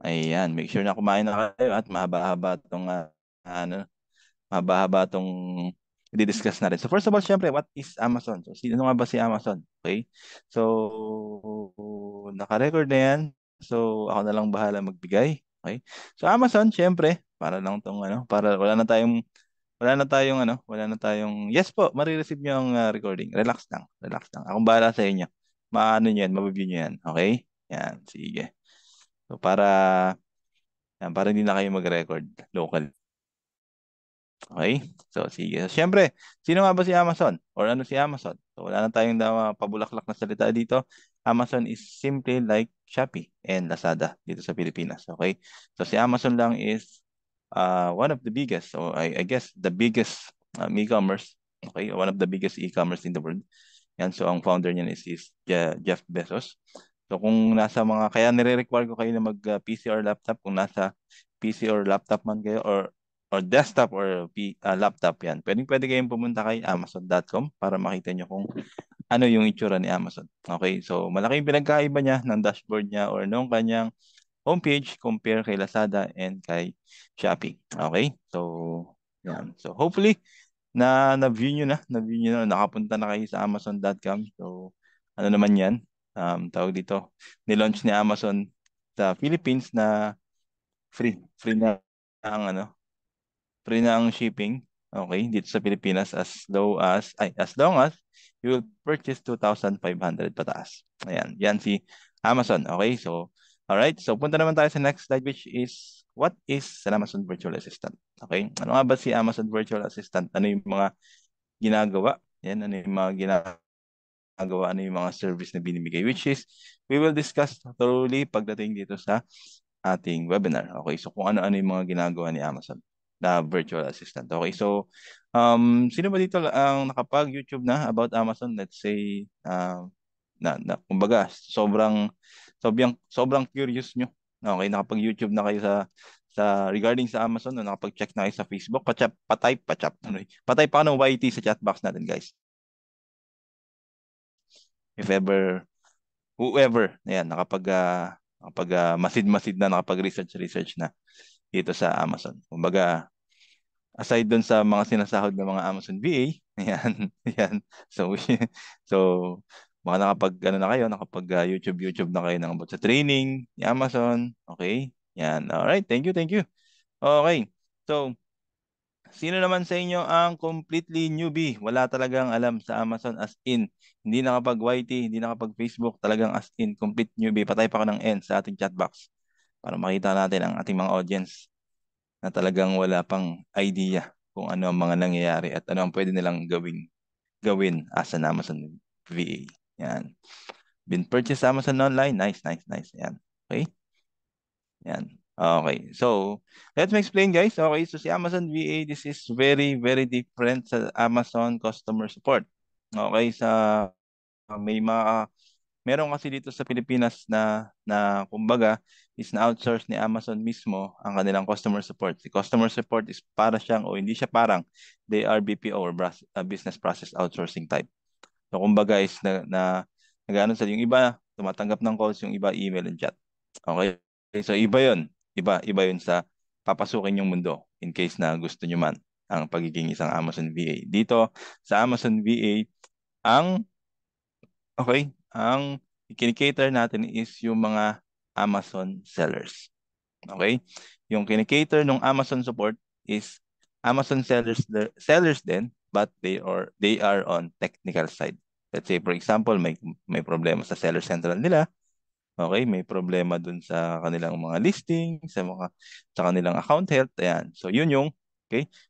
Ayan, make sure na kumain na kayo at mahaba-haba itong ano, mahaba-haba itong i-discuss natin. So first of all, syempre, what is Amazon? So sino nga ba si Amazon? Okay? So naka-record na yan. So ako na lang bahala magbigay. Okay? So Amazon, syempre, para lang tong para wala na tayong yes po, marireceive niyo ang recording. Relax lang, relax lang. Akong bahala sa inyo. Maano niyo yan, mabibigyan niyo yan. Okay? Yan, sige. So para hindi na kayo mag-record local. Okay? So, sige. So, syempre, sino nga ba si Amazon? Or ano si Amazon? So, wala na tayong pabulaklak na salita dito. Amazon is simply like Shopee and Lazada dito sa Pilipinas. Okay? So, si Amazon lang is one of the biggest, so I guess the biggest e-commerce. Okay? One of the biggest e-commerce in the world. Yan. So, ang founder niyan is Jeff Bezos. So, kung nasa kaya nire-require ko kayo na mag-PC or laptop, kung nasa PC or laptop man kayo, or desktop or laptop yan. Pwede kayong pumunta kay Amazon.com para makita nyo kung ano yung itsura ni Amazon. Okay, so malaking pinagkaiba niya ng dashboard niya or nung kanyang homepage compare kay Lazada and kay Shopee. Okay, so yan. So hopefully na-view nyo na-view nyo na, nakapunta na kayo sa Amazon.com. So ano naman yan, tawag dito, nilaunch ni Amazon sa Philippines na free na ang free na ang shipping, okay, dito sa Pilipinas as long as you will purchase 2,500 pataas. Ayan, yan si Amazon, okay? So, all right. So, punta naman tayo sa next slide which is what is an Amazon Virtual Assistant? Okay? Ano nga ba si Amazon Virtual Assistant? Ano yung mga ginagawa? Yan, ano yung mga ginagawa, ano yung mga service na binibigay which is we will discuss thoroughly pagdating dito sa ating webinar. Okay, so kung ano-ano yung mga ginagawa ni Amazon na virtual assistant. Okay, so sino ba dito ang nakapag-YouTube na about Amazon? Let's say kumbaga sobrang curious nyo. Okay, nakapag-YouTube na kayo sa regarding sa Amazon, no? Nakapag-check na kayo sa Facebook, patay pa ng YT sa chat box natin, guys. If ever whoever, ayan, masid-masid na nakapag-research na dito sa Amazon. Kumbaga, aside doon sa mga sinasahod ng mga Amazon VA, ayan, ayan. So, so baka nakapag YouTube na kayo ng about sa training ni Amazon. Okay? Yan. All right. Thank you, thank you. Okay. So, sino naman sa inyo ang completely newbie? Wala talagang alam sa Amazon as in. Hindi nakapag-YT, hindi nakapag-Facebook, talagang as in, complete newbie. Patay pa ka ng N sa ating chat box para makita natin ang ating mga audience na talagang wala pang idea kung ano ang mga nangyayari at ano ang pwede nilang gawin as an Amazon VA. Yan. Been purchased sa Amazon online. Nice, nice, nice. Yan. Okay? Yan. Okay. So, let me explain, guys. Okay, so si Amazon VA, this is very, very different sa Amazon customer support. Okay, may mga meron kasi dito sa Pilipinas na kumbaga is na-outsource ni Amazon mismo ang kanilang customer support. Si customer support is para siyang o hindi siya parang they are BPO or business process outsourcing type. So kumbaga is nag-ano sa yung iba tumatanggap ng calls, yung iba email and chat. Okay? So iba 'yon. Iba 'yon sa papasukin yung mundo in case na gusto nyo man ang pagiging isang Amazon VA. Dito sa Amazon VA, ang ang kinikater natin is yung mga Amazon sellers. Okay? Yung kinikater ng Amazon support is Amazon sellers din, but they are on technical side. Let's say for example, may problema sa seller central nila. Okay, may problema dun sa kanilang mga listing, sa kanilang account health, ayan. So yun yung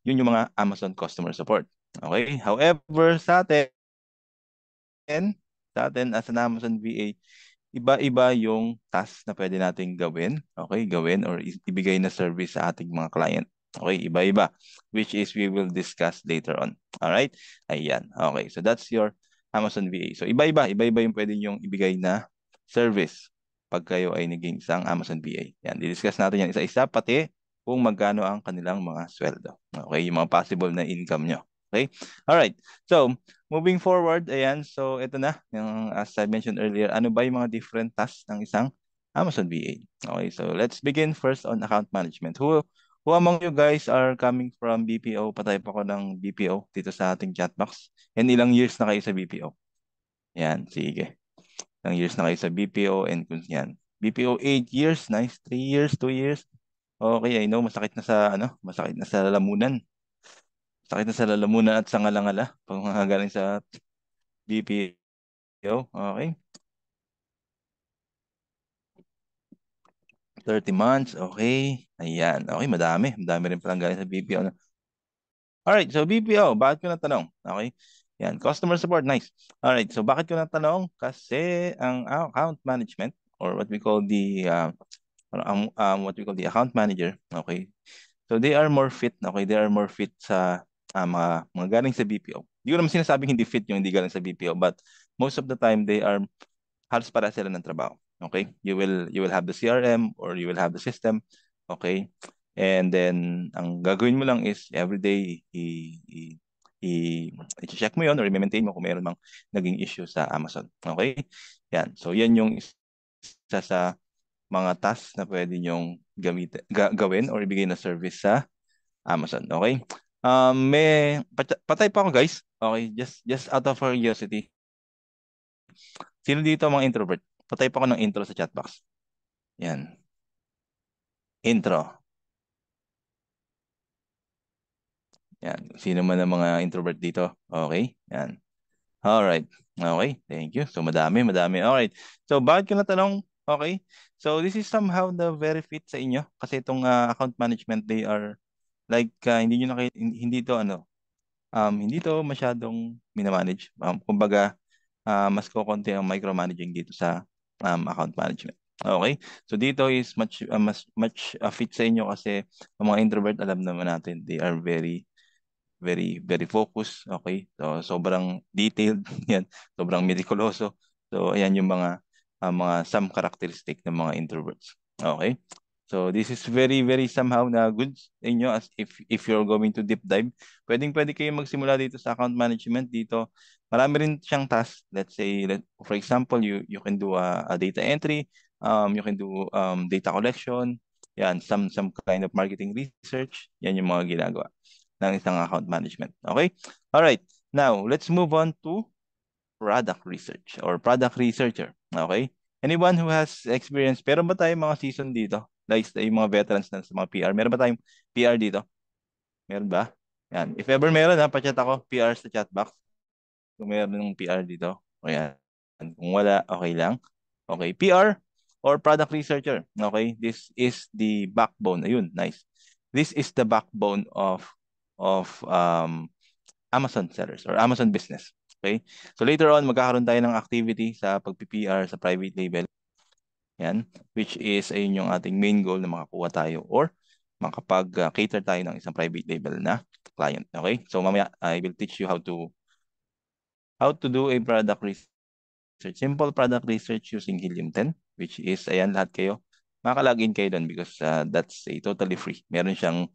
mga Amazon customer support. Okay? However, sa atin as an Amazon VA, iba-iba yung task na pwede nating gawin, okay, gawin or ibigay na service sa ating mga client. Okay, iba-iba, which is we will discuss later on. All right? Ayan. Okay, so that's your Amazon VA. So iba-iba yung pwede yung ibigay na service pag kayo ay naging isang Amazon VA. Yan, di-discuss natin yan isa-isa, pati kung magkano ang kanilang mga sweldo. Okay, yung mga possible na income nyo. Okay? All right. So, moving forward, ayan, so ito na, yung, as I mentioned earlier, ano ba yung mga different tasks ng isang Amazon VA. Okay, so let's begin first on account management. Who among you guys are coming from BPO? Patay pa ko ng BPO dito sa ating chat box. And ilang years na kayo sa BPO? Yan, sige. Ilang years na kayo sa BPO and kung yan. BPO 8 years, nice. 3 years, 2 years. Okay, I know, masakit na sa, masakit na sa lalamunan. Sakit na sa lalamunan at sa ngalangala. Pag mga galing sa BPO, okay. 30 months, okay. Ayan, okay, madami. Madami rin palang galing sa BPO. Alright, so BPO, bakit ko natanong? Okay. Yan, customer support, nice. Alright, so bakit ko natanong? Kasi ang account management or what we call the account manager, okay. So they are more fit, okay. They are more fit sa mga galing sa BPO. Hindi ko naman sinasabing hindi fit yung hindi galing sa BPO, but most of the time they are halos para sila ng trabaho. Okay? You will have the CRM or you will have the system. Okay? And then ang gagawin mo lang is every day i-check mo 'yon or i-maintain mo kung mayroon mang naging issue sa Amazon. Okay? Yan. So yan yung isa sa mga tasks na pwede nyong gawin or ibigay na service sa Amazon. Okay? Patay pa ako guys. Okay, just out of curiosity. Sino dito mga introvert? Patay pa ako ng intro sa chatbox. Yan. Intro. Yan. Sino man ang mga introvert dito? Okay. Yan. Alright. Okay. Thank you. So, madami, madami. Alright. So, bakit ko natanong? Okay. So, this is somehow the very fit sa inyo. Kasi itong account management, they are like, hindi nyo hindi to hindi to masyadong minamanage. Kumbaga, mas kokonti ang micromanaging dito sa account management. Okay? So dito is much fit sa inyo kasi ang mga introvert alam naman natin they are very very very focused. Okay? So sobrang detailed yan, sobrang meticuloso. So ayan yung mga some characteristic ng mga introverts. Okay? So this is very very somehow na good sa inyo as if you're going to deep dive. Pwedeng-pwede kayo magsimula dito sa account management dito. Marami rin siyang task. Let's say for example, you can do a data entry, you can do data collection, yan, some kind of marketing research. Yan yung mga ginagawa ng isang account management. Okay? All right. Now, let's move on to product research or product researcher. Okay? Anyone who has experience, pero ba tayong mga season dito? Like yung mga veterans na sa mga PR. Meron ba tayong PR dito? Meron ba? Yan. If ever meron, pa-chat ako, PR sa chat box. Kung meron ng PR dito. O yan. Kung wala, okay lang. Okay. PR or product researcher. Okay. This is the backbone. Ayun, nice. This is the backbone of Amazon sellers or Amazon business. Okay? So later on, magkakaroon tayo ng activity sa pag-PR sa private label. Yan, which is ayun yung ating main goal na makakuha tayo or makapag-cater tayo ng isang private label na client. Okay? So mamaya, I will teach you how to do a product research. Simple product research using Helium 10, which is, ayan, lahat kayo. Makakalagin kayo doon because that's a totally free. Meron siyang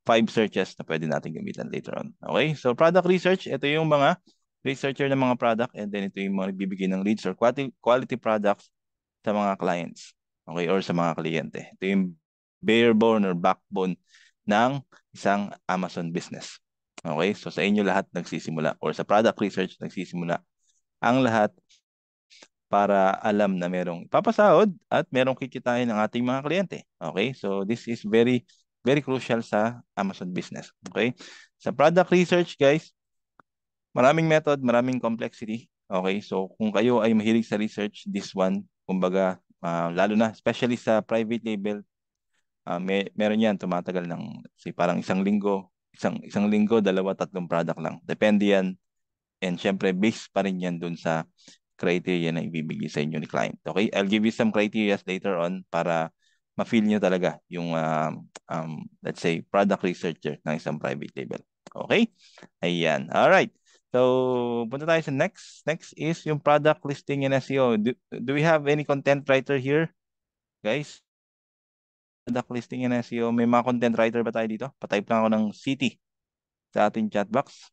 5 searches na pwede natin gamitan later on. Okay? So, product research, ito yung mga researcher ng mga product and then ito yung mga nagbibigay ng leads or quality products sa mga clients. Okay? Or sa mga kliyente. Ito yung bare bone or backbone ng isang Amazon business. Okay? So, sa inyo lahat nagsisimula or sa product research nagsisimula ang lahat para alam na merong papasahod at merong kikitain ng ating mga kliyente. Okay? So, this is very very crucial sa Amazon business. Okay? Sa product research, guys, maraming method, maraming complexity. Okay? So, kung kayo ay mahilig sa research, this one, kumbaga, lalo na, especially sa private label, meron yan, tumatagal ng, say, parang isang linggo, dalawa, tatlong product lang. Depende yan. And syempre, based pa rin yan dun sa criteria na ibibigay sa inyo ni client. Okay? I'll give you some criteria later on para ma-feel nyo talaga yung, let's say, product researcher ng isang private label. Okay? Ayan. Alright. So, punta tayo sa next. Next is yung product listing and SEO. Do we have any content writer here? Guys? Product listing and SEO. May mga content writer ba tayo dito? Patype lang ako ng city sa ating chat box.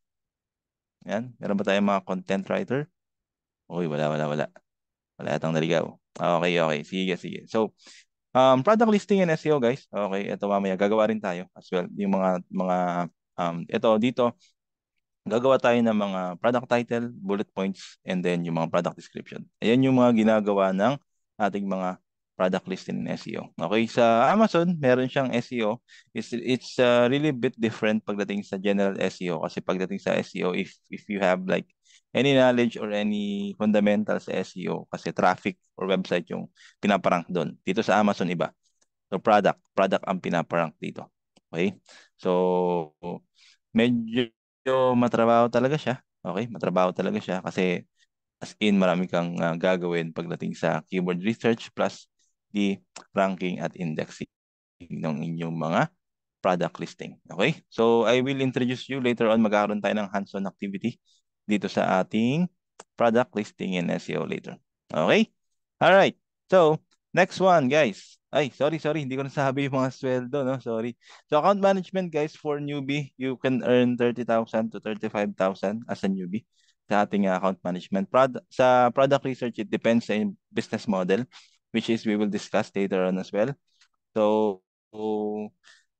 Yan. Meron ba tayong mga content writer? Uy, wala. Wala yatang naligaw. Okay, okay. Sige, sige. So, product listing and SEO guys. Okay, ito mamaya gagawa rin tayo as well. Yung mga ito dito gagawa tayo ng mga product title, bullet points, and then yung mga product description. Ayan yung mga ginagawa ng ating mga product listing and SEO. Okay, sa Amazon, meron siyang SEO. It's really bit different pagdating sa general SEO kasi pagdating sa SEO, if you have like any knowledge or any fundamentals sa SEO, kasi traffic or website yung pinaparank doon. Dito sa Amazon, iba. So product ang pinaparank dito. Okay? So medyo matrabaho talaga siya. Okay? Matrabaho talaga siya kasi as in marami kang gagawin pagdating sa keyword research plus the ranking at indexing ng inyong mga product listing. Okay? So I will introduce you later on, magkakaroon tayo ng hands-on activity dito sa ating product listing and SEO later. Okay? All right. So, next one, guys. Ay, sorry. Hindi ko nasabi yung mga sweldo, no? Sorry. So, account management, guys, for newbie, you can earn 30,000 to 35,000 as a newbie sa ating account management. Sa product research, it depends sa business model, which is we will discuss later on as well. So,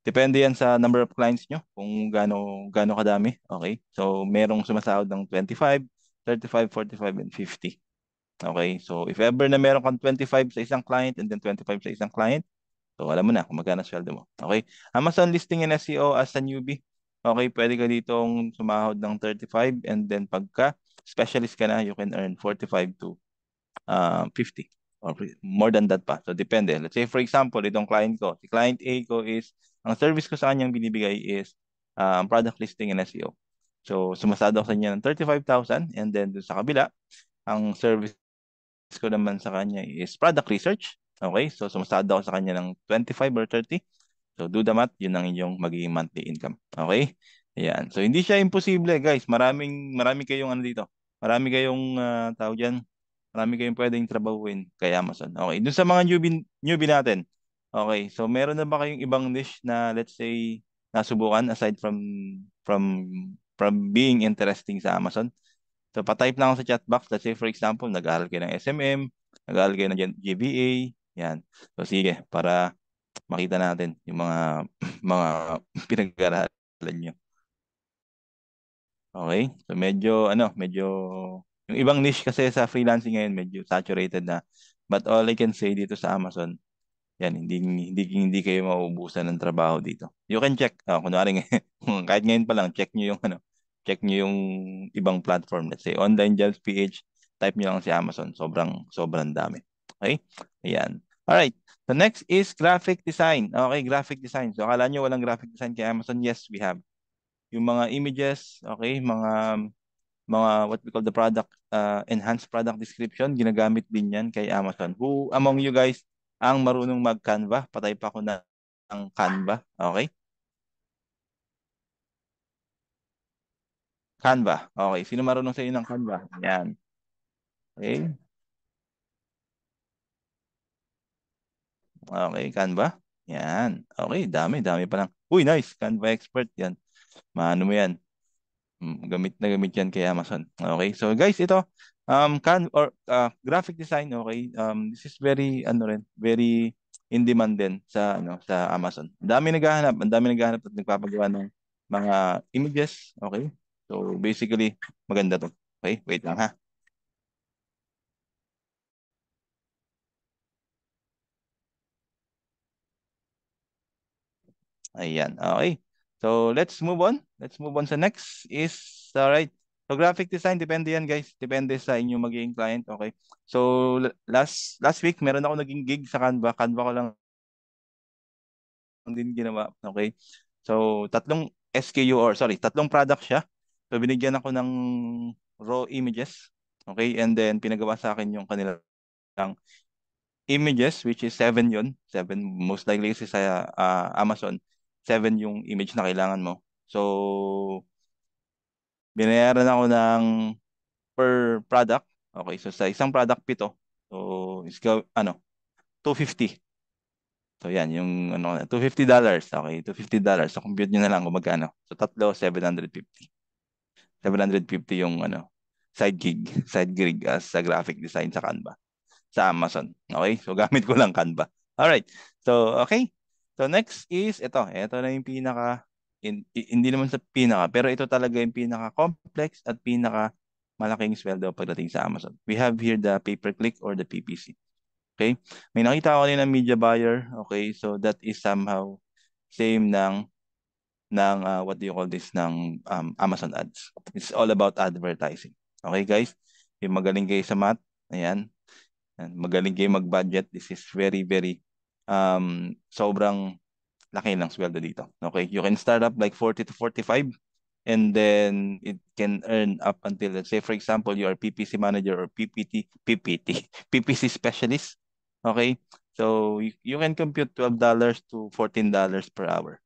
depende yan sa number of clients nyo, kung gaano kadami. Okay? So, merong sumasahod ng 25, 35, 45, and 50. Okay? So, if ever na meron kang 25 sa isang client and then 25 sa isang client, so alam mo na kung magkano sweldo mo. Okay? Amazon listing and SEO as a newbie. Okay, pwede ka ditong sumahod ng 35 and then pagka specialist ka na, you can earn 45 to 50 or more than that pa. So depende. Let's say for example, itong client ko, si client A ko is, ang service ko sa kanyang binibigay is product listing and SEO. So sumasado ako sa kanya ng 35,000 and then dun sa kabila, ang service ko naman sa kanya is product research. Okay, so sumasado ako sa kanya ng 25 or 30. So do the math, yun ang inyong magiging monthly income. Okay? Ayan. So hindi siya imposible, guys. Marami kayong ano dito. Marami kayong tawag diyan. Marami kayong pwedeng trabahuin kay Amazon. Okay. Dun sa mga newbie natin. Okay. So meron na ba kayong ibang niche na let's say nasubukan aside from being interesting sa Amazon? So pa-type lang ako sa chat box. Let's say for example, nag-aaral kayo ng SMM, nag-aaral kayo ng GBA. Yan. So sige, para makita natin yung mga mga pinag-aralan nyo. Okay? So medyo yung ibang niche kasi sa freelancing ngayon medyo saturated na. But all I can say dito sa Amazon, yan, hindi kayo mauubusan ng trabaho dito. You can check, kunwari kahit ngayon pa lang, check nyo yung ibang platform. Let's say online jobs PH, type nyo lang si Amazon. Sobrang dami. Okay? Ayan. Alright. The next is graphic design. Okay, graphic design. So, akala nyo walang graphic design kay Amazon? Yes, we have. Yung mga images, okay, mga what we call the product, enhanced product description, ginagamit din yan kay Amazon. Who among you guys ang marunong mag-Canva? Patay pa ako ng Canva. Okay? Canva. Okay. Sino marunong sa inyo ng Canva? Yan. Okay. Okay, Canva. Yan. Okay, dami pa lang. Uy, nice. Canva expert yan. Maano mo yan? Gamit na gamit yan kay Amazon. Okay. So guys, ito graphic design, okay. This is very ano rin, very in demand din sa Amazon. Ang dami naghahanap at nagpapagawa ng mga images, okay? So basically, maganda 'to. Okay, wait lang ha. Ayan. Okay. So let's move on. Let's move on sa next is all right. So graphic design depende yan guys. Depende sa inyong magiging client, okay? So last week meron ako naging gig sa Canva. Canva ko lang din ginawa, okay? So tatlong product siya. So binigyan ako ng raw images, okay? And then pinagawa sa akin yung kanilang images which is seven yun. Seven, most likely kasi sa Amazon, seven yung image na kailangan mo. So binayaran ako ng per product. Okay, so sa isang product pito. So two 250. So yan, yung $250. Okay, $250. So compute nyo na lang kung magkano. So tatlo, 750. 750 yung side gig as sa graphic design sa Canva. sa Amazon. Okay? So gamit ko lang Canva. Alright. So, okay. So next is ito. Ito na yung hindi naman sa pinaka, pero ito talaga yung pinaka-complex at pinaka-malaking sweldo pagdating sa Amazon. We have here the pay-per-click or the PPC. Okay? May nakita ako kanina media buyer. Okay? So that is somehow same ng what do you call this, ng Amazon ads. It's all about advertising. Okay, guys? Yung magaling kayo sa math, ayan. Magaling kayo mag-budget. This is very, very sobrang laki ng sweldo dito. Okay? You can start up like 40 to 45 and then it can earn up until, let's say, for example, you are PPC manager or PPC specialist. Okay? So, you can compute $12 to $14 per hour.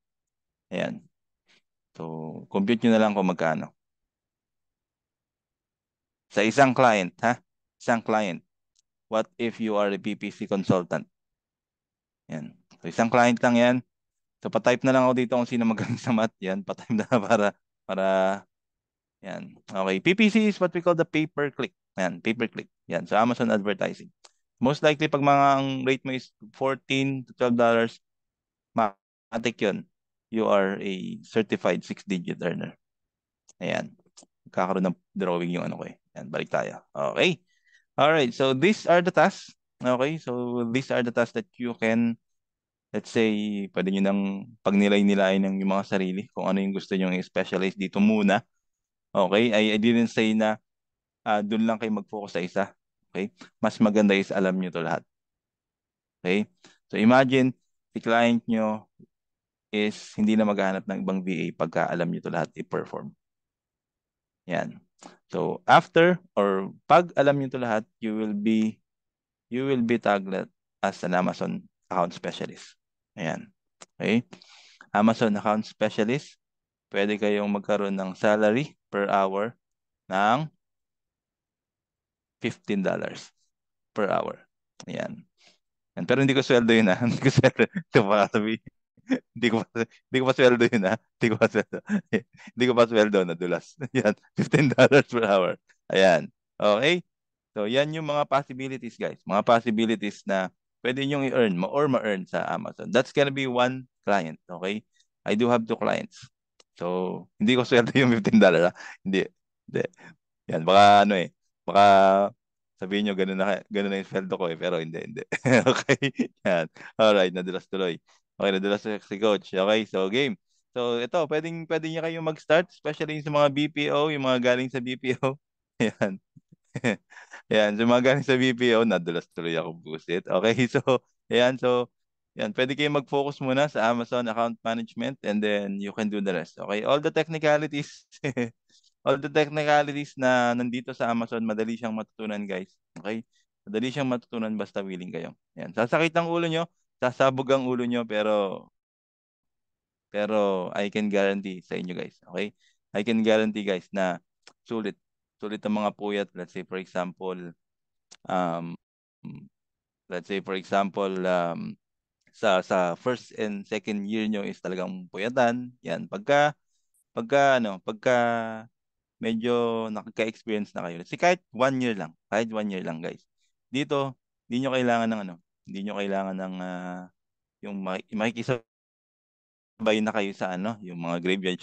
Ayan. So, compute nyo na lang kung magkano. Sa isang client, ha? Isang client. What if you are a PPC consultant? Yan. So, isang client lang yan. So, pa-type na lang ako dito kung sino magaling sa math. Yan, pa-type na para, yan. Okay. PPC is what we call the pay-per-click. Yan, pay-per-click. Yan. So, Amazon advertising. Most likely, pag ang rate mo is 14 to $12, matik yun. You are a certified 6-digit earner. Ayan. Kakaroon ng drawing yung ano ko eh. Yan, balik tayo. Okay. Alright. So, these are the tasks. Okay. So, these are the tasks that you can, let's say, pwede nyo nang pagnilay-nilayin ng yung mga sarili kung ano yung gusto nyo i-specialize dito muna. Okay. I didn't say na doon lang kayo mag-focus sa isa. Okay. Mas maganda is alam nyo to lahat. Okay. So, imagine, si client nyo is hindi na maghahanap ng ibang VA pagka alam nyo to lahat i-perform. Yan. So, after or pag alam nyo to lahat, you will be tagged as an Amazon account specialist. Ayan. Okay? Amazon account specialist, pwede kayong magkaroon ng salary per hour ng $15 per hour. Ayan. Pero hindi ko sweldo yun ha. Hindi ko sweldo. Ito pa sabi. Hindi ko pa sweldo yun ha. Hindi ko pa sweldo. Hindi ko pa sweldo, nadulas. Ayan. $15 per hour. Ayan. Okay? So, yan yung mga possibilities, guys. Mga possibilities na pwede nyo i-earn or ma-earn sa Amazon. That's gonna be one client, okay? I do have 2 clients. So, hindi ko sweldo yung $15, ha? Hindi. Hindi. Yan, baka ano eh. Baka sabihin nyo, ganun na yung sweldo ko eh. Pero hindi, hindi. Okay? Yan. Alright, nadulas tuloy. Okay, nadulas si Coach. Okay, so game. So, ito, pwede nyo kayong mag-start, especially sa mga BPO, yung mga galing sa BPO. Yan. Yan, so mga galing sa BPO, nadulas tuloy ako busit. Okay, so, yan, so, yan, pwede kayong mag-focus muna sa Amazon account management and then you can do the rest. Okay, all the technicalities, all the technicalities na nandito sa Amazon, madali siyang matutunan, guys. Okay, madali siyang matutunan basta willing kayo. Yan, sasakit ang ulo nyo, sasabog ang ulo nyo, pero I can guarantee sa inyo, guys. Okay, I can guarantee, guys, na sulit. Sulit ang mga puyat. Um, let's say for example, sa first and second year nyo is talagang puyatan. Yan, pagka medyo nakaka-experience na kayo. Let's say kahit 1 year lang, guys. Dito, hindi nyo kailangan ng hindi nyo kailangan ng yung makikisabay na kayo sa yung mga graveyard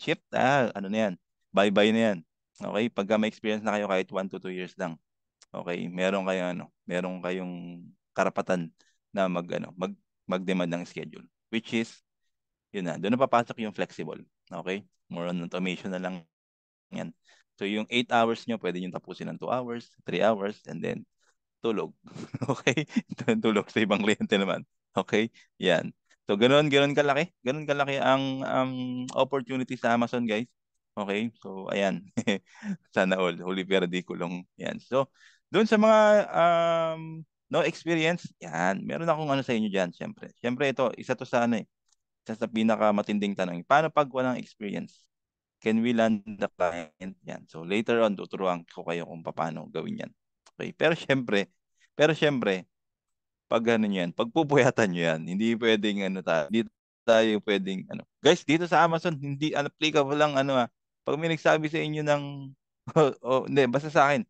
shift, ano na yan, bye-bye na yan. Okay, pagka may experience na kayo kahit 1 to 2 years lang. Okay, meron kayong karapatan na mag-demand ng schedule, which is yun na, doon na papasok yung flexible. Okay? More on automation na lang yan. So yung 8 hours nyo, pwede nyo tapusin ng 2 hours, 3 hours, and then tulog. Okay? Tulog sa ibang kliyente naman. Okay? Yan. So ganun kalaki ang opportunity sa Amazon, guys. Okay? So ayan. Sana all, huli pero di kulong. Yan. So doon sa mga no experience, yan. Meron akong ano sa inyo diyan, syempre. Syempre ito, isa to sa isa sa pinakamatinding tanong. Paano pag walang experience? Can we land the client? Yan. So later on, tuturuan ko kayo kung paano gawin yan. Okay. Pero syempre, pag ano yan, pagpupuyatan nyo yan, hindi pwedeng hindi tayo pwedeng Guys, dito sa Amazon, hindi applicable lang pag may nagsabi sa inyo ng, hindi, basta sa akin,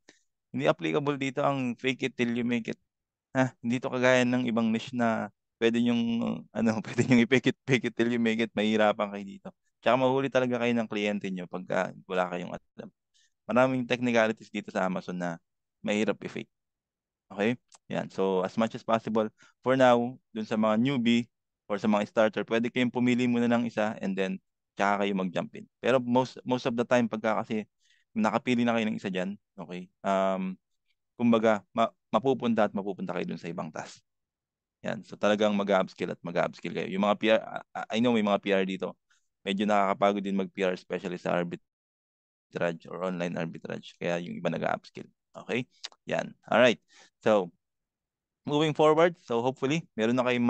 Hindi applicable dito ang fake it till you make it. Ha, hindi to kagaya ng ibang niche na pwede yung ano, pwede yung fake it till you make it, mahihirapan kayo dito. Tsaka mahuli talaga kayo ng kliyente nyo pagka wala kayong alam. Maraming technicalities dito sa Amazon na mahirap i-fake. Okay? Yan. So, as much as possible, for now, dun sa mga newbie or sa mga starter, pwede kayong pumili muna ng isa and then tsaka kayo mag-jump in. Pero most of the time, pagka kasi nakapili na kayo ng isa dyan, okay, kumbaga, mapupunta at mapupunta kayo dun sa ibang task. Yan. So, talagang mag-upskill at mag-upskill kayo. Yung mga PR, I know may mga PR dito, medyo nakakapagod din mag-PR, especially sa arbitrage or online arbitrage. Kaya yung iba nag-upskill. Okay? Yan. Alright. So, moving forward, so hopefully, meron na kayong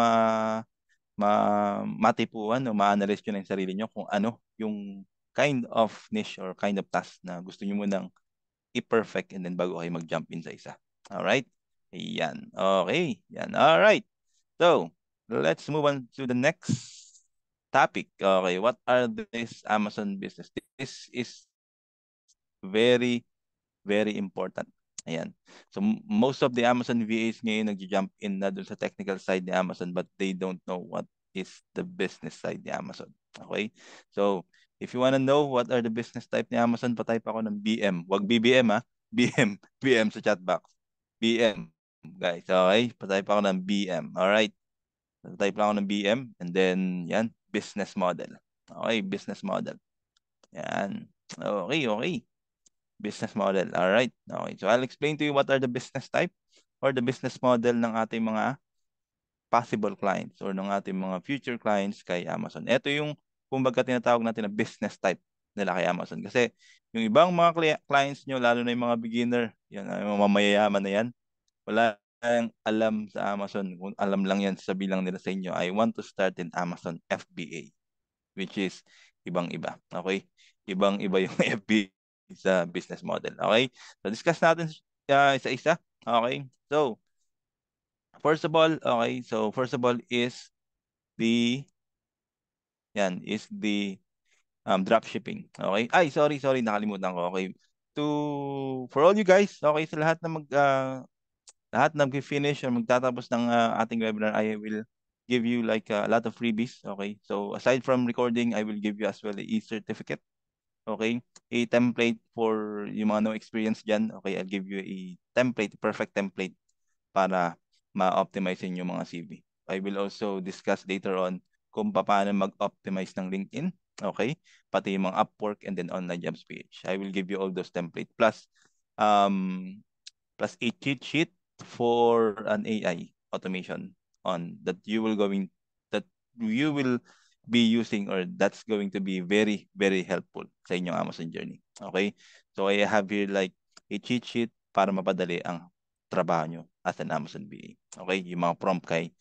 matipuan o ma-analyze nyo na yung sarili nyo kung ano yung kind of niche or kind of task na gusto nyo munang i-perfect and then bago kayo mag-jump in sa isa. Alright? Yan. Okay. Yan. Alright. So, let's move on to the next topic. Okay. What are these Amazon business? This is very very important. Ayan. So most of the Amazon VAs ngayon nag-jump in na dun sa technical side ni Amazon but they don't know what is the business side ni Amazon. Okay? So if you wanna know what are the business type ni Amazon, patype ako ng BM. Wag BBM ha. BM. BM sa chat box. BM. Guys, okay? Patype ako ng BM. Alright? Patype lang ako ng BM and then yan, business model. Okay, business model. Yan. Okay, okay. Business model. All right. Okay. So I'll explain to you what are the business type or the business model ng ating mga possible clients or ng ating mga future clients kay Amazon. Ito yung kumbaga tinatawag natin na business type nila kay Amazon. Kasi yung ibang mga clients nyo, lalo na yung mga beginner, yan, yung mga mayayaman na yan, wala yung alam sa Amazon. Kung alam lang yan, sabi lang nila sa inyo, I want to start in Amazon FBA, which is ibang-iba. Okay? Ibang-iba yung FBA sa business model. Okay? So, discuss natin isa-isa. Okay? So, first of all, okay, so first of all is the, yan, is the drop shipping. Okay? Ay, sorry, nakalimutan ko. Okay? For all you guys, okay, sa lahat na lahat na mag-finish or magtatapos ng ating webinar, I will give you like a lot of freebies. Okay? So, aside from recording, I will give you as well a e-certificate. Okay? A template for yung mga no experience dyan. Okay, I'll give you a template, perfect template para ma-optimize yung mga CV. I will also discuss later on kung paano mag-optimize ng LinkedIn. Okay? Pati yung mga Upwork and then online jobs page. I will give you all those templates. Um, plus a cheat sheet for an AI automation on that you will be using or that's going to be very, very helpful sa inyong Amazon journey. Okay? So I have here like a cheat sheet para mapadali ang trabaho nyo as an Amazon BA. Okay? Yung mga prompt kay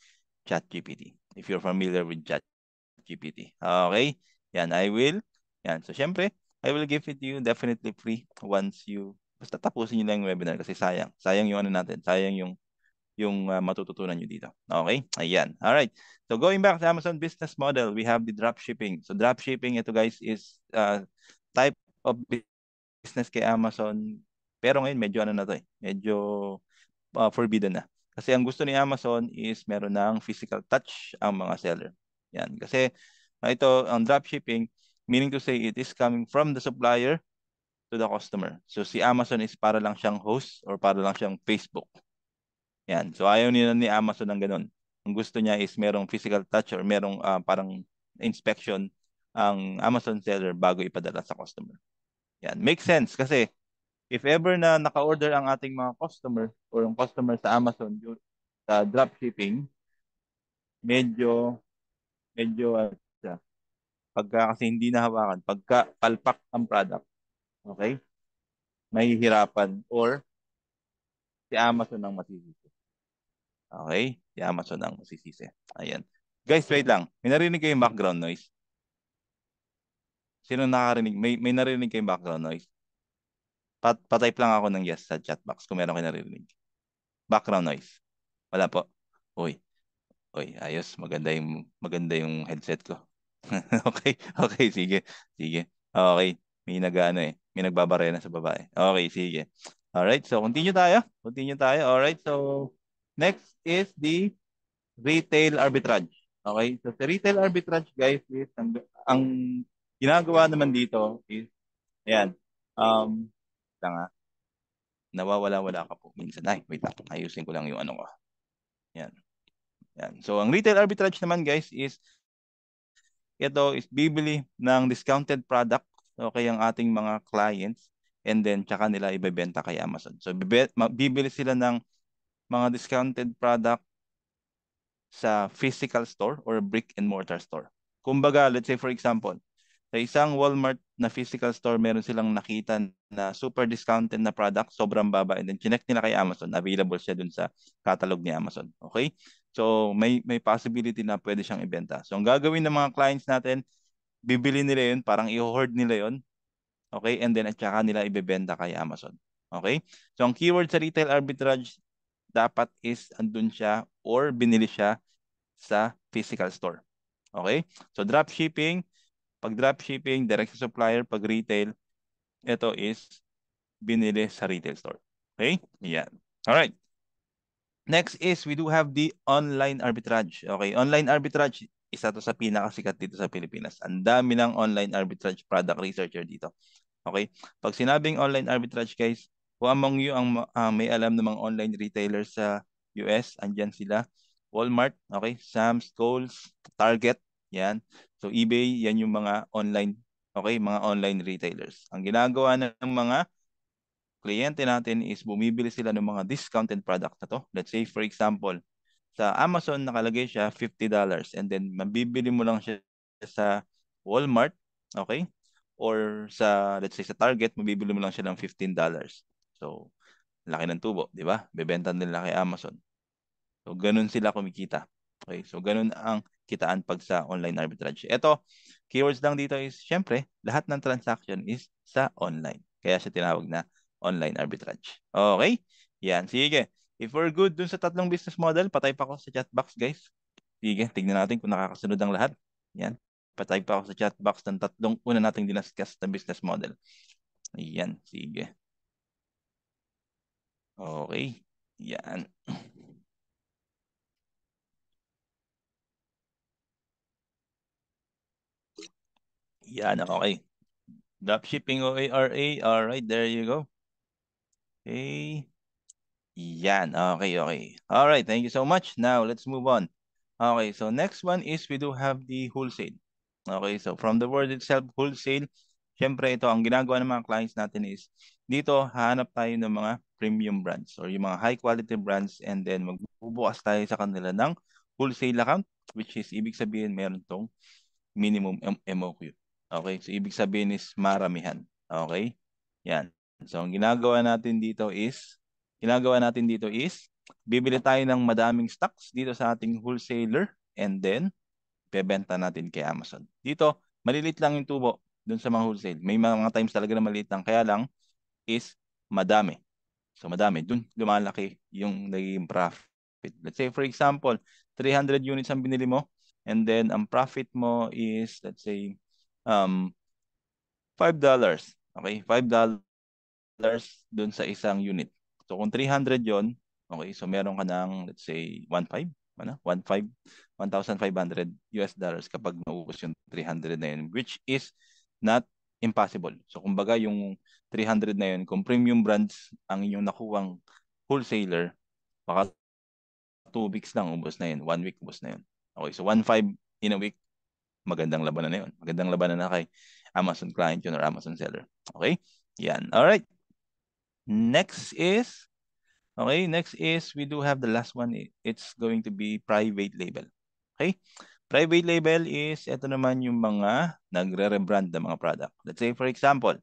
ChatGPT. If you're familiar with ChatGPT. Okay? Yan, I will. Yan. So, syempre, I will give it to you definitely free once you basta tapusin nyo lang yung webinar kasi sayang. Sayang yung ano natin. Sayang yung matututunan nyo dito. Okay? Ayan. Alright. So going back to Amazon business model, we have the drop shipping. So drop shipping, ito guys, is type of business kay Amazon. Pero ngayon, medyo ano na to eh. Medyo forbidden na. Kasi ang gusto ni Amazon is meron ng physical touch ang mga seller. Yan. Kasi ito, ang drop shipping, meaning to say it is coming from the supplier to the customer. So si Amazon is para lang siyang host or para lang siyang Facebook. Yan. So ayaw nila ni Amazon ng ganun. Ang gusto niya is merong physical touch or merong parang inspection ang Amazon seller bago ipadala sa customer. Yan. Makes sense kasi if ever na naka-order ang ating mga customer or ang customer sa Amazon sa dropshipping, medyo siya. Pagka kasi hindi nahawakan, pagka palpak ang product, okay? Mahihirapan or si Amazon ang masisisi. Okay? Si Amazon ang masisisi. Ayan. Guys, wait lang. May narinig kayong background noise? Sino nakarinig? May narinig kayong background noise? Patype lang ako ng yes sa chat box kung meron kayo naririnig. Background noise. Wala po. Uy, ayos. Maganda yung headset ko. Okay, okay, sige. Sige. Okay. May nag-ano eh. May nagbabarena sa babae. Okay, sige. Alright, so continue tayo. Continue tayo. Alright, so next is the retail arbitrage. Okay, so sa retail arbitrage guys is ang ginagawa naman dito is, ayan, lang nawawala-wala ka po minsan. Ay, wait lang, ayusin ko lang yung ano ko. Yan, yan. So ang retail arbitrage naman guys is, ito is bibili ng discounted product, okay, ang ating mga clients, and then tsaka nila ibebenta kay Amazon. So bibili sila ng mga discounted product sa physical store or brick and mortar store. Kumbaga, let's say for example, sa isang Walmart na physical store, meron silang nakita na super discounted na product, sobrang baba, and then chinek nila kay Amazon, available siya dun sa catalog ni Amazon. Okay? So, may possibility na pwede siyang ibenta. So, ang gagawin ng mga clients natin, bibili nila yun, parang i-hoard nila yun, okay? And then, at saka nila ibebenta kay Amazon. Okay? So, ang keyword sa retail arbitrage, dapat is andun siya or binili siya sa physical store. Okay? So, dropshipping, pag dropshipping, direct sa supplier, pag retail, ito is binili sa retail store. Okay? Yan. Alright. Next is we do have the online arbitrage. Okay, online arbitrage, isa to sa pinakasikat dito sa Pilipinas. Ang dami ng online arbitrage product researcher dito. Okay? Pag sinabing online arbitrage guys, who among you ang may alam ng mga online retailers sa US, andyan sila. Walmart, okay, Sam's, Kohl's, Target, yan. So eBay, yan yung mga online, okay, mga online retailers. Ang ginagawa ng mga kliyente natin is bumibili sila ng mga discounted product na to. Let's say for example, sa Amazon nakalagay siya $50 and then mabibili mo lang siya sa Walmart, okay? Or sa, let's say sa Target, mabibili mo lang siya ng $15. So, laki ng tubo, di ba? Bebenta nila kay Amazon. So, ganun sila kumikita. Okay? So, ganun ang kitaan pag sa online arbitrage. Ito, keywords lang dito is, syempre, lahat ng transaction is sa online. Kaya siya tinawag na online arbitrage. Okay? Yan. Sige. If we're good dun sa tatlong business model, patay pa ako sa chat box, guys. Sige, tignan natin kung nakakasunod ang lahat. Yan. Patay pa ako sa chat box ng tatlong una nating dinaskas na business model. Yan. Sige. Okay. Yan. Yan. Okay. Dropshipping o ARA. All right, there you go. Okay. Yan. Okay, okay. All right, thank you so much. Now, let's move on. Okay, so next one is we do have the wholesale. Okay, so from the word itself, wholesale, syempre ito, ang ginagawa ng mga clients natin is, dito, hahanap tayo ng mga premium brands or yung mga high quality brands and then magbubukas tayo sa kanila ng wholesale account, which is, ibig sabihin, meron tong minimum MOQ. Okay, so ibig sabihin is maramihan. Okay, yan. So ang ginagawa natin dito is, bibili tayo ng madaming stocks dito sa ating wholesaler and then bebenta natin kay Amazon. Dito, malilit lang yung tubo dun sa mga wholesale. May mga times talaga na maliit lang. Kaya lang is madami. So madami. Dun lumalaki yung naging profit. Let's say for example, 300 units ang binili mo and then ang profit mo is, let's say, um, $5. Okay? $5 dun sa isang unit. So kung 300 yon, okay, so meron ka ng, let's say, 1.5, ano? 1.5, $1,500 kapag naubos yung 300 na yun, which is not impossible. So kumbaga yung 300 na yun, kung premium brands ang inyong nakuwang wholesaler, baka 2 weeks lang, ubos na yun. 1 week, ubos na yun. Okay, so 1.5 in a week, magandang labanan na yun. Magandang labanan na kay Amazon client yun or Amazon seller. Okay? Yan. Alright. Next is we do have the last one. It's going to be private label. Okay? Private label is, ito naman yung mga nagre-rebrand ng mga product. Let's say, for example,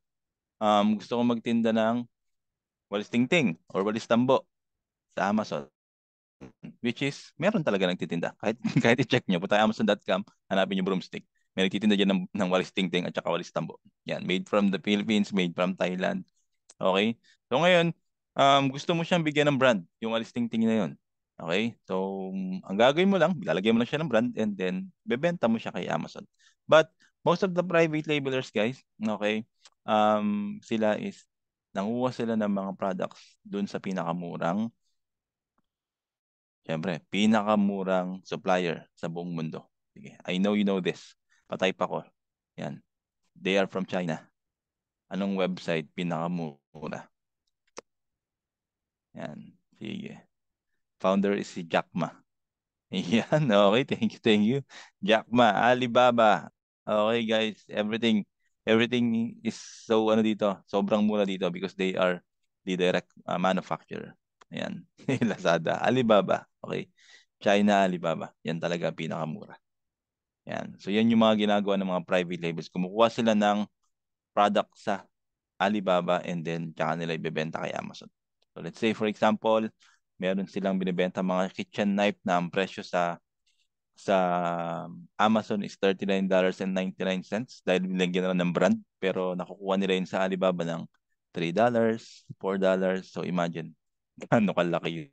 gusto ko magtinda ng walis tingting or walis tambo sa Amazon, which is, meron talaga nagtitinda. Kahit, kahit i-check nyo, punta kayo Amazon.com, hanapin yung broomstick. May nagtitinda dyan ng walis tingting at saka walis tambo. Yan, made from the Philippines, made from Thailand. Okay? So ngayon, gusto mo siyang bigyan ng brand, yung walis tingting na yun. Okay? So, ang gagawin mo lang, lalagyan mo lang siya ng brand and then bebenta mo siya kay Amazon. But most of the private labelers, guys, okay, sila is nanguha sila ng mga products dun sa pinakamurang supplier sa buong mundo. Sige, I know you know this. Patype ako. Yan. They are from China. Anong website pinakamura? Yan. Sige. Founder is si Jack Ma. Yan, okay. Thank you, thank you. Jack Ma, Alibaba. Okay, guys. Everything is so ano dito, sobrang mura dito because they are the direct manufacturer. Ayan. Lazada, Alibaba. Okay. China, Alibaba. Yan talaga ang pinakamura. Yan. So yan yung mga ginagawa ng mga private labels. Kumukuha sila ng product sa Alibaba and then tsaka nila ibebenta kay Amazon. So let's say for example, meron silang binibenta mga kitchen knife na ang presyo sa Amazon is $39.99 dahil nilagyan na ng brand pero nakukuha nila yun sa Alibaba ng $3, $4. So imagine ano kalaki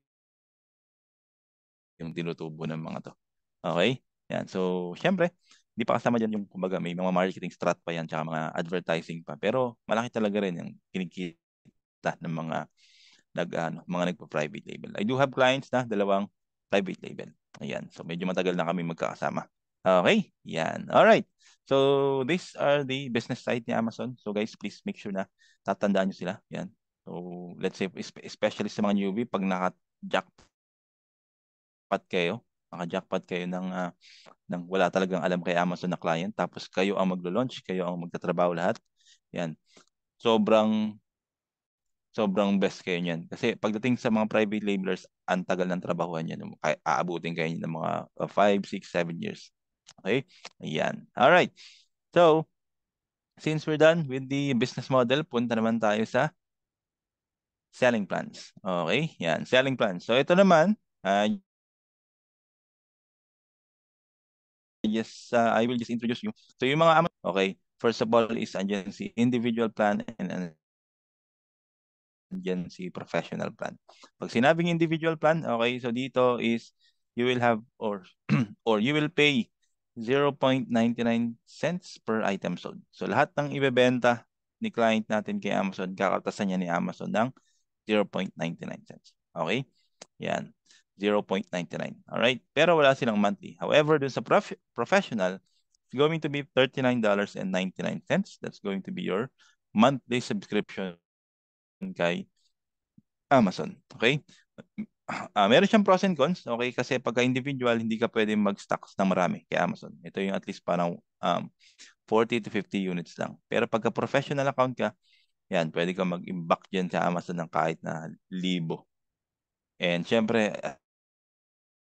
yung tinutubo ng mga to. Okay? Yan. So, syempre, hindi pa kasama dyan yung, kumbaga, may mga marketing strat pa yan, tsaka mga advertising pa. Pero, malaki talaga rin yung kinikita ng mga nagpa-private label. I do have clients na dalawang private label. Ayan. So, medyo matagal na kami magkakasama. Okay? Yan. Alright. So, these are the business side ni Amazon. So, guys, please make sure na tatandaan nyo sila. Yan. So, let's say, especially sa mga newbie, pag naka-jackpot kayo, naka-jackpot kayo ng wala talagang alam kay Amazon na client, tapos kayo ang maglo-launch, kayo ang magtatrabaho lahat. Yan. Sobrang sobrang best kayo niyan. Kasi pagdating sa mga private labelers, ang tagal ng trabahuan yan. Kaya aabutin kayo ng mga 5, 6, 7 years. Okay? Ayan. Alright. So, since we're done with the business model, punta naman tayo sa selling plans. Okay? Yan. Selling plans. So, ito naman, I will just introduce you. So, yung mga okay, first of all is andyan si individual plan and andyan si professional plan. Pag sinabing individual plan, okay, so dito is you will have or you will pay 0.99 cents per item sold. So lahat ng ibebenta ni client natin kay Amazon, kakaltasan niya ni Amazon ng 0.99 cents. Okay? Yan. 0.99. Alright? Pero wala silang monthly. However, dun sa professional, it's going to be $39.99. That's going to be your monthly subscription kay Amazon. Okay? Meron siyang pros and cons. Okay? Kasi pagka individual, hindi ka pwede mag-stocks ng marami kay Amazon. Ito yung at least parang 40 to 50 units lang. Pero pagka professional account ka, yan, pwede ka mag-imbak dyan sa Amazon ng kahit na libo. And syempre,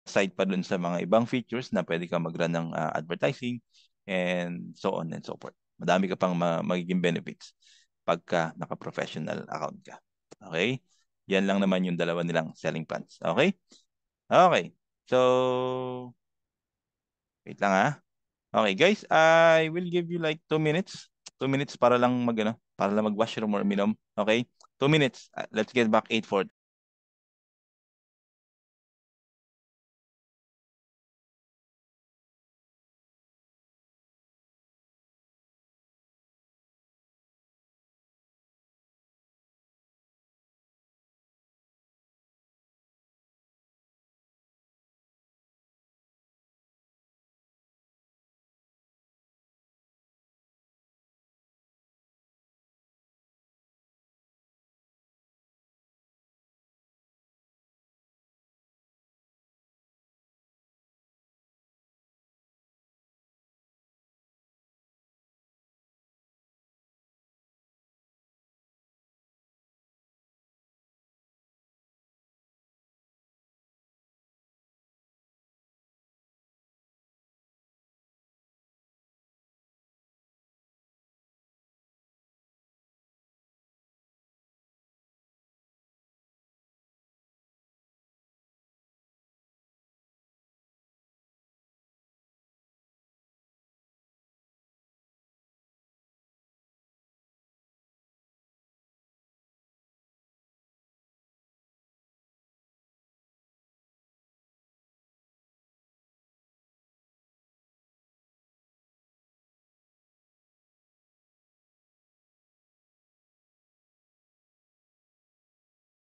aside pa dun sa mga ibang features na pwede ka mag-run ng advertising and so on and so forth. Madami ka pang magiging benefits pagka naka-professional account ka. Okay? Yan lang naman yung dalawa nilang selling plans. Okay? Okay. So, wait lang ha. Okay, guys, I will give you like 2 minutes. 2 minutes para lang para lang mag-washroom or minom. Okay? 2 minutes. Let's get back 8:40.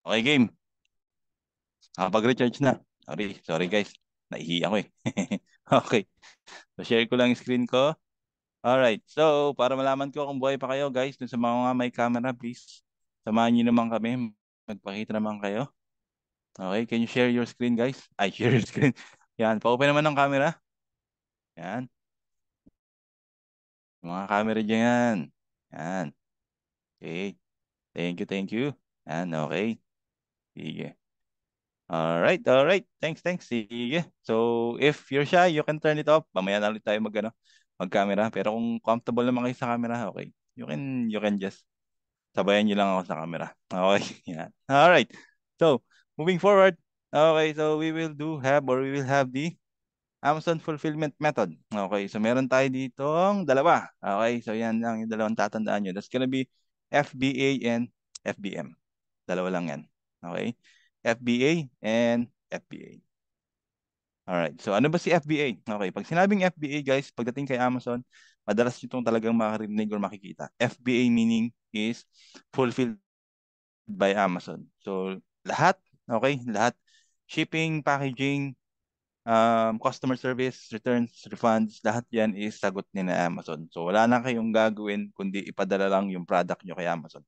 Okay, game. Nakapag-recharge na. Sorry guys. Naihi ako eh. Okay. So, share ko lang yung screen ko. Alright. So, para malaman ko kung buhay pa kayo, guys, dun sa mga may camera, please, samahan niyo naman kami. Magpakita naman kayo. Okay. Can you share your screen, guys? Ay, share your screen. Yan. Pa-open naman ng camera. Yan. Yung mga camera dyan. Yan. Okay. Thank you, thank you. Yan. Okay. Sige. Alright. Thanks. Sige. So, if you're shy, you can turn it off. Mamaya na ulit tayo mag-camera. Pero kung comfortable naman kayo sa camera, okay. You can just sabayan niyo lang ako sa camera. Okay. Yan. Alright. So, moving forward. Okay, so we will have the Amazon fulfillment method. Okay, so meron tayo ditong dalawa. Okay, so yan lang yung dalawang tatandaan nyo. That's gonna be FBA and FBM. Dalawa lang yan. Okay, FBA and FBA. Alright, so ano ba si FBA? Okay, pag sinabing FBA guys, pagdating kay Amazon, madalas nyo itong talagang makarinig or makikita. FBA meaning is fulfilled by Amazon. So lahat, okay, lahat, shipping, packaging, customer service, returns, refunds, lahat yan is sagot ni na Amazon. So wala na kayong gagawin kundi ipadala lang yung product nyo kay Amazon.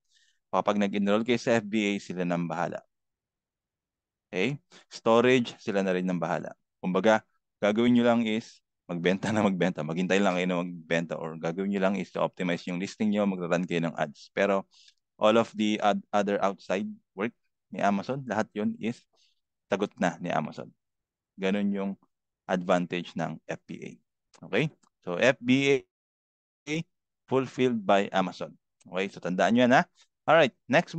Kapag nag-enroll kayo sa FBA, sila nang bahala. Okay? Storage, sila na rin nang bahala. Kumbaga, gagawin nyo lang is magbenta na magbenta. Maghintay lang kayo na magbenta or gagawin nyo lang is to optimize yung listing nyo, mag-run kayo ng ads. Pero all of the other outside work ni Amazon, lahat yun is sagot na ni Amazon. Ganun yung advantage ng FBA. Okay? So, FBA fulfilled by Amazon. Okay? So, tandaan nyo yan ha. Alright. Next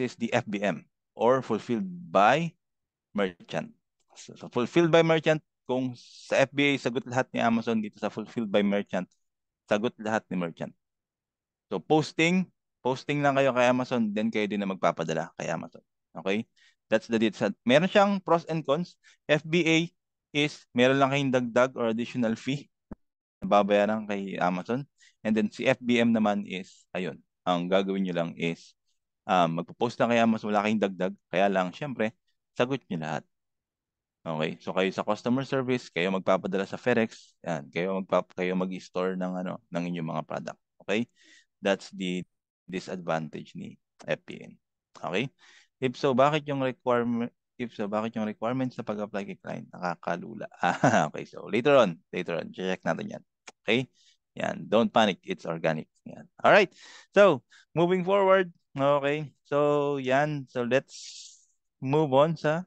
is the FBM or fulfilled by merchant. So, fulfilled by merchant, kung sa FBA, sagot lahat ni Amazon, dito sa fulfilled by merchant, sagot lahat ni merchant. So, posting lang kayo kay Amazon, then kayo din na magpapadala kay Amazon. Okay? That's the deal. Meron siyang pros and cons. FBA is meron lang kayong dagdag or additional fee na babayaran kay Amazon. And then si FBM naman is, ayun, ang gagawin nyo lang is magpo-post lang kay Amazon, wala kayong dagdag. Kaya lang, syempre, sagot nyo lahat. Okay? So kayo sa customer service, kayo magpapadala sa FedEx, yan, kayo mag-store ng ng inyong mga product. Okay? That's the disadvantage ni FPN. Okay? If so, bakit yung requirements sa pag-apply kay client nakakalula? Okay, so later on, check natin yan. Okay? Yan, don't panic, it's organic. Yan. All right. So, moving forward, okay. So, yan. So, let's move on sa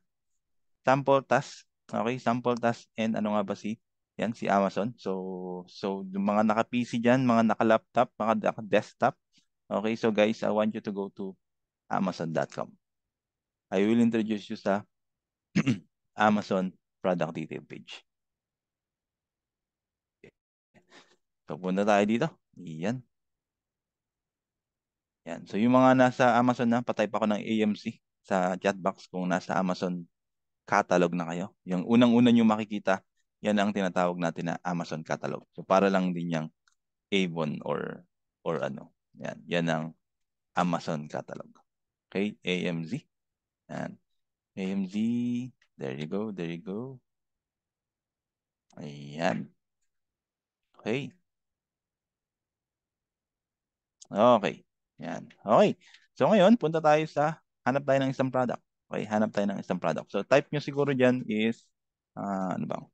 sample task. Okay, sample task and ano nga ba si Amazon. So yung mga naka-PC diyan, mga naka-laptop, mga naka-desktop. Okay, so guys, I want you to go to amazon.com. I will introduce you sa Amazon product detail page. So punta tayo dito. Yan. Yan. So yung mga nasa Amazon na, patype ako ng AMC sa chat box kung nasa Amazon catalog na kayo. Yung unang-una nyo makikita, yan ang tinatawag natin na Amazon catalog. So para lang din yung Avon or ano. Yan ang Amazon catalog. Okay, AMZ. Yan. AMZ. There you go. Ayan. Okay. Okay. Yan. Okay. So ngayon, hanap tayo ng isang product. Okay, hanap tayo ng isang product. So type nyo siguro dyan is, ano bang?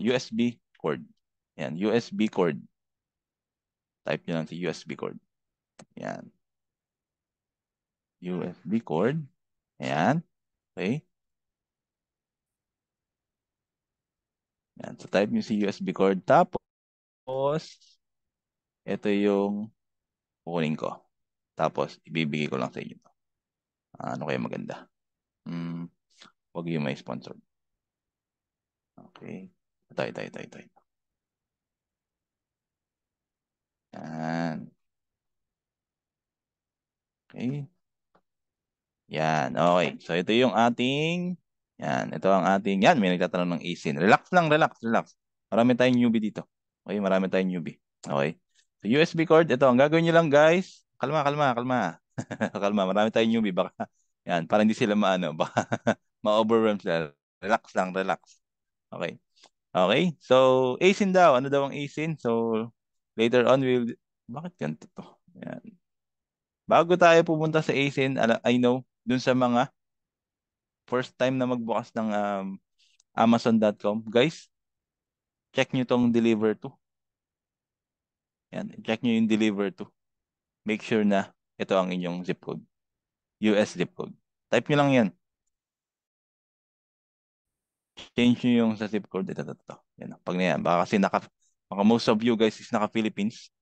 USB cord. Yan, USB cord. Type nyo lang si USB cord. Yan. USB cord. Ayan. Okay. Yan. So type nyo si USB cord. Tapos, ito yung kukunin ko. Tapos, ibibigay ko lang sa inyo. Ano kaya maganda? Huwag yung may sponsor. Okay. Ito. Yan. Okay. Yan. Okay. So, ito yung ating, yan. Ito ang ating, yan. May nagtatanong ng ASIN. Relax lang, relax. Marami tayong newbie dito. Okay, marami tayong newbie. Okay. So, USB cord. Ito, ang gagawin nyo lang, guys. Kalma. Kalma, marami tayong newbie. Baka, yan, para hindi sila maano, baka ma-overwhelm sila. Relax lang, relax. Okay. Okay. So, ASIN daw. Ano daw ang ASIN? So, later on, bakit ganito to? Yan. Bago tayo pumunta sa ASIN, I know, dun sa mga first time na magbukas ng Amazon.com, guys, check nyo tong deliver to. Yan, check nyo yung deliver to. Make sure na ito ang inyong zip code. US zip code. Type nyo lang yan. Change nyo yung sa zip code. Ito. Yan. Pag na yan. Baka most of you guys is naka-Philippines.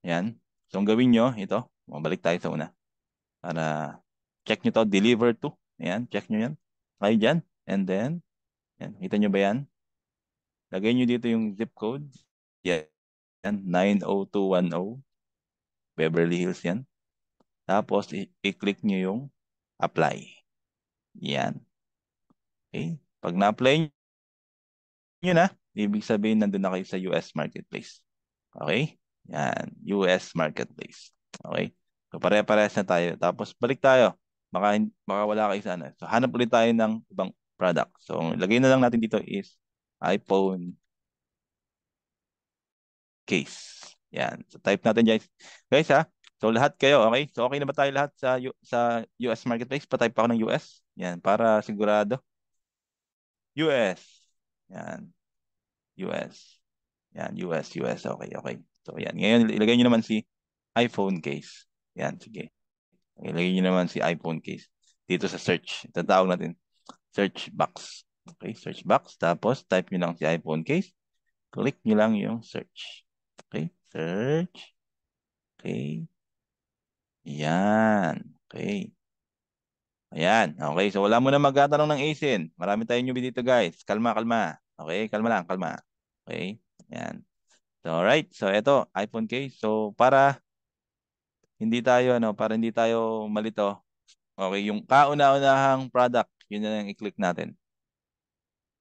Yan. So, ang gawin nyo, ito. Mabalik tayo sa una. Para check nyo to. Deliver to. Yan. Check nyo yan. Kayo dyan. And then, yan. Kita nyo ba yan? Lagay nyo dito yung zip code. Yan. 90210. Beverly Hills yan. Tapos, i-click nyo yung apply. Yan. Okay. Pag na-apply nyo na, ibig sabihin nandun na kayo sa US Marketplace. Okay? Yan. US Marketplace. Okay? So, pare-parehas na tayo. Tapos, balik tayo. Baka wala kayo sa ano. So, hanap ulit tayo ng ibang product. So, lagay na lang natin dito is iPhone case. Yan. So, type natin guys. Guys ha. So, lahat kayo. Okay? So, okay na ba tayo lahat sa US Marketplace? Pa-type ako ng US. Yan. Para sigurado. US. Yan. US. Yan. US. Okay. Okay. So, yan. Ngayon, ilagay nyo naman si iPhone case. Yan. Sige. Ilagay nyo naman si iPhone case. Dito sa search. Tatawag natin. Search box. Okay. Search box. Tapos, type nyo lang si iPhone case. Click nyo lang yung search. Okay. Search. Okay. Yan. Okay. Ayan. Okay. So, wala mo na magtatanong ng ASIN. Marami tayong newbie dito, guys. Kalma, kalma. Okay. Kalma lang, kalma. Okay. Yan. So, alright. So, ito, iPhone case. So, para hindi tayo malito. Okay. Yung kauna-unahang product, yun na yung i-click natin.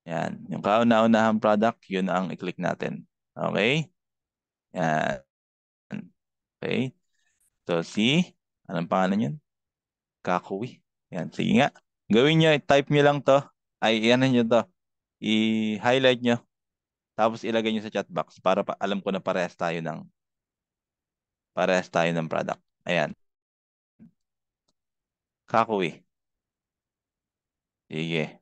Yan. Yung kauna-unahang product, yun ang i-click natin. Okay. Yan. Okay. So, anong pangalan yun? Kakui. Yan. Sige nga. Gawin nyo, type nyo lang to. Ano nyo to. I-highlight nyo. Tapos ilagay nyo sa chat box para alam ko na parehas tayo ng product. Ayan. Kakui. Sige.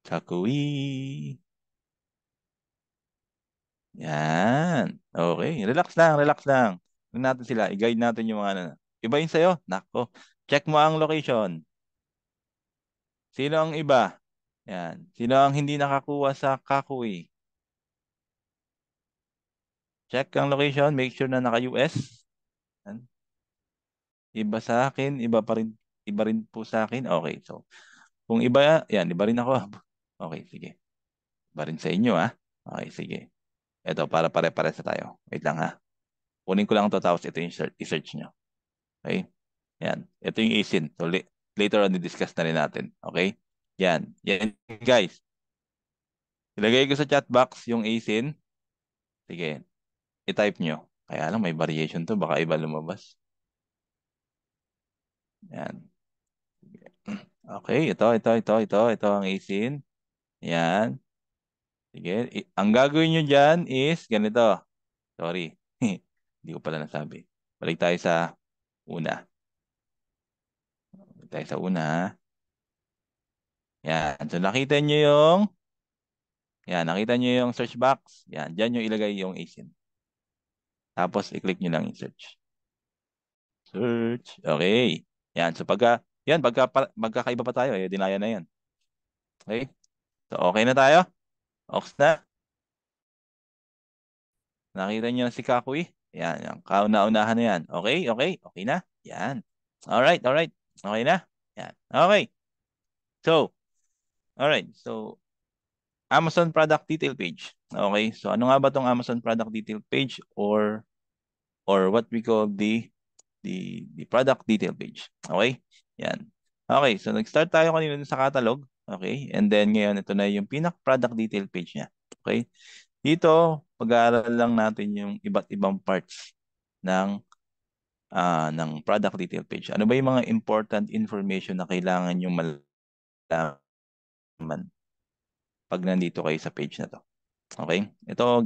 Kakui. Yan. Okay. Relax lang, relax lang. Huwag natin sila. I-guide natin yung mga ano. Iba yun sa'yo? Nako. Check mo ang location. Sino ang iba? Yan. Sino ang hindi nakakuha sa Kakui? Check ang location. Make sure na naka-US. Yan. Iba sa akin. Iba rin po sa akin. Okay. So, kung iba, yan. Iba rin ako. Okay. Sige. Iba rin sa inyo, ha? Okay. Sige. Ito, para pare-pares na tayo. Wait lang, ha? Kunin ko lang ito tapos ito yung i-search nyo. Okay? Yan. Ito yung ASIN. So, later on, i-discuss na rin natin. Okay? Yan. Yan, guys. Ilagay ko sa chat box yung ASIN. Sige. I-type nyo. Kaya lang, may variation to. Baka iba lumabas. Yan. Okay. Ito ang ASIN. Yan. Sige. Ang gagawin nyo dyan is ganito. Sorry. Hindi ko pala nasabi. Balik tayo sa una. Balik tayo sa una. Yan. So, nakita nyo yung search box. Yan. Diyan nyo ilagay yung ASIN. Tapos, i-click nyo lang yung search. Search. Okay. Yan. So, magkakaiba pa tayo, dinaya na yan. Okay. So, okay na tayo? Ox na. Nakita nyo na si Kakui? Yan. Yung kauna-unahan na yan. Okay. Okay. Okay na. Yan. Alright. Alright. Okay na. Yan. Okay. So, alright. So, Amazon product detail page. Okay. So, ano nga ba tong Amazon product detail page or what we call the product detail page. Okay? Yan. Okay, so nag-start tayo kanina sa catalog. Okay? And then ngayon ito na yung product detail page niya. Okay? Dito, pag-aaral lang natin yung iba't ibang parts ng ng product detail page. Ano ba yung mga important information na kailangan nyo malaman pag nandito kayo sa page na to? Okay? Ito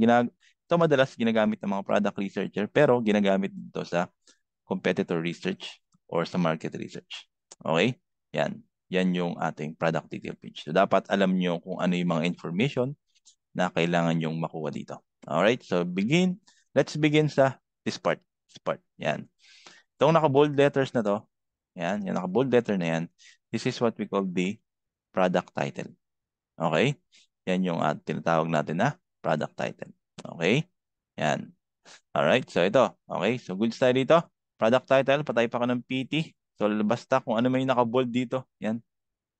madalas ginagamit ng mga product researcher pero ginagamit dito sa competitor research or sa market research. Okay? Yan. Yan yung ating product detail page. So, dapat alam nyo kung ano yung mga information na kailangan yung makuha dito. Alright? So, let's begin sa this part. This part. Yan. Itong naka-bold letters na to, yan, yung naka-bold letter na yan, this is what we call the product title. Okay? Yan yung tinatawag natin na product title. Okay? Yan. Alright, so ito. Okay, so goods tayo dito. Product title, patay pa ka ng PT. So basta kung ano may naka-bold dito. Yan.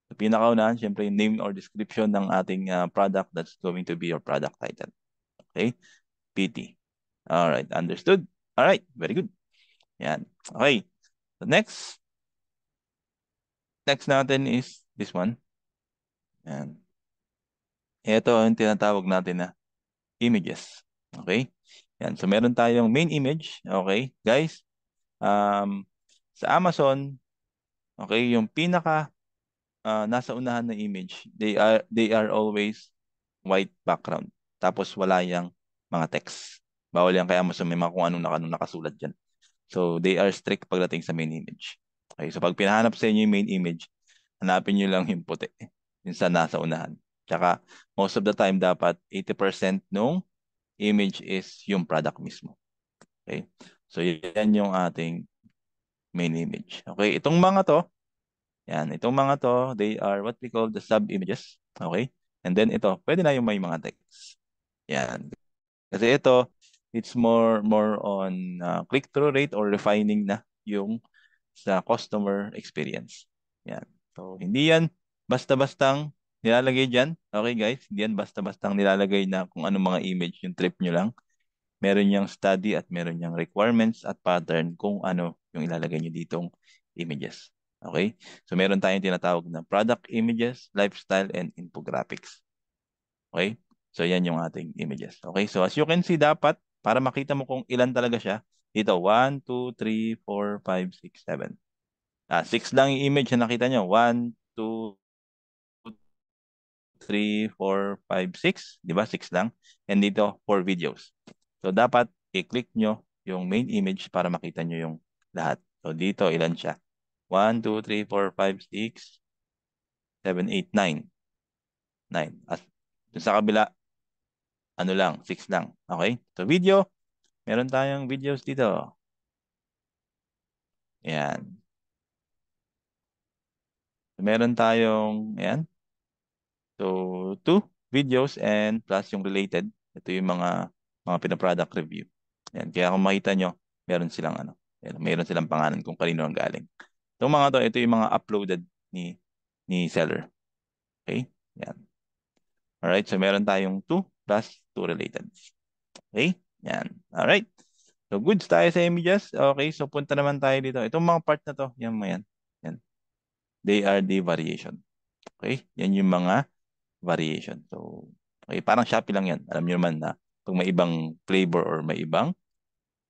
So pinakaunahan, syempre yung name or description ng ating product that's going to be your product title. Okay? PT. Alright, understood? Alright, very good. Yan. Okay. So next natin is this one. Yan. Ito ang tinatawag natin na images. Okay? Yan. So meron tayong main image. Okay? Guys, sa Amazon, okay, yung pinaka nasa unahan na image, they are always white background. Tapos wala yung mga text. Bawal yan kaya Amazon, may mga kung anong nakasulat dyan. So they are strict pagdating sa main image. Okay, so pag pinahanap sa inyo yung main image, hanapin nyo lang yung puti, yung sa nasa unahan. Tsaka most of the time dapat 80% nung image is yung product mismo. Okay? So yan yung ating main image. Okay, itong mga to, they are what we call the sub-images. Okay? And then ito, pwede na yung may mga text. Yan. Kasi ito, it's more on click-through rate or refining na yung sa customer experience. Yan. So, hindi yan basta-bastang nilalagay dyan. Okay guys? Hindi yan basta-bastang nilalagay na kung anong mga image yung trip nyo lang. Meron niyang study at meron niyang requirements at pattern kung ano yung ilalagay niyo ditong images. Okay? So meron tayong tinatawag na product images, lifestyle, and infographics. Okay? So yan yung ating images. Okay? So as you can see, dapat para makita mo kung ilan talaga siya, dito 1, 2, 3, 4, 5, 6, 7. 6 lang yung image na nakita nyo. 1, 2, 3, 4, 5, 6. Di ba? 6 lang. And dito, 4 videos. So, dapat i-click nyo yung main image para makita nyo yung lahat. So, dito, ilan siya? 1, 2, 3, 4, 5, 6, 7, 8, 9. 9. At dun sa kabila, ano lang, 6 lang. Okay? So, video. Meron tayong videos dito. Ayan. So, meron tayong, ayan. So, 2 videos and plus yung related. Ito yung mga pina-product review. Ayan. Kaya kung makita nyo, meron silang ayan, meron silang pangalan kung kanino ang galing. Itong mga to, ito yung mga uploaded ni seller. Okay? Yan. Alright, so meron tayong 2 plus 2 related. Okay? Yan. Alright. So goods tayo sa images. Okay, so punta naman tayo dito. Itong mga part na to, yan mo yan. Yan. They are the variation. Okay? Yan yung mga variation. So, okay, parang Shopee lang yan. Alam niyo naman na pag may ibang flavor or may ibang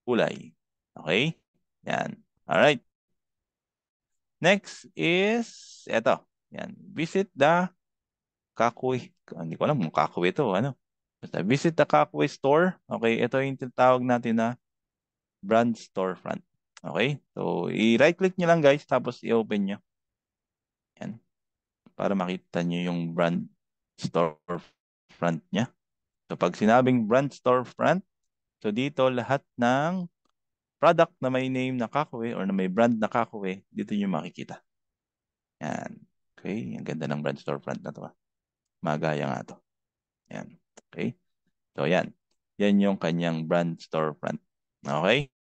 kulay. Okay? Yan. Alright. Next is, eto. Yan. Visit the Kakui. Hindi ko alam kung Kakui ito. Ano? Basta visit the Kakui store. Okay, ito yung tinatawag natin na brand storefront. Okay? So, i-right click nyo lang guys, tapos i-open nyo. Yan. Para makita nyo yung brand storefront niya. So, pag sinabing brand storefront, so dito lahat ng product na may name na Kakui or na may brand na Kakui, dito nyo makikita. Yan. Okay, ang ganda ng brand storefront na to. Magaya nga to. Yan. Okay. So, yan. Yan yung kanyang brand storefront. Okay?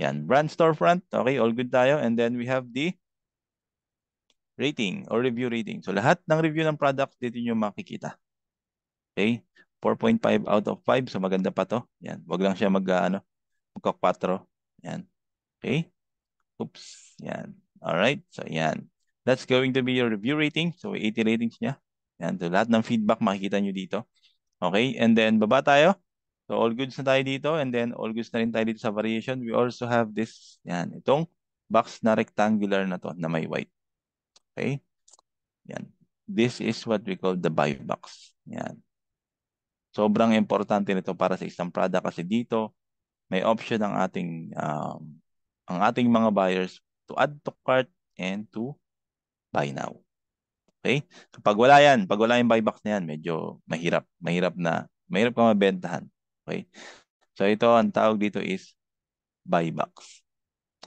Yan. Brand storefront. Okay, all good tayo. And then we have the rating or review rating. So, lahat ng review ng product dito nyo makikita. Okay? 4.5 out of 5. So, maganda pa to. Yan. Wag lang siya magka-4. Yan. Okay? Oops. Yan. Alright. So, yan. That's going to be your review rating. So, 80 ratings niya. Yan. So, lahat ng feedback makikita nyo dito. Okay? And then, baba tayo. So all goods na tayo dito and then all goods na rin tayo dito sa variation. We also have this, yan, itong box na rectangular na to na may white. Okay? Yan. This is what we call the buy box. Yan. Sobrang importante nito para sa isang product kasi dito may option ang ating mga buyers to add to cart and to buy now. Okay? So pag wala yung buy box na yan, medyo mahirap ka mabentahan. Okay? So ito, ang tawag dito is buy box.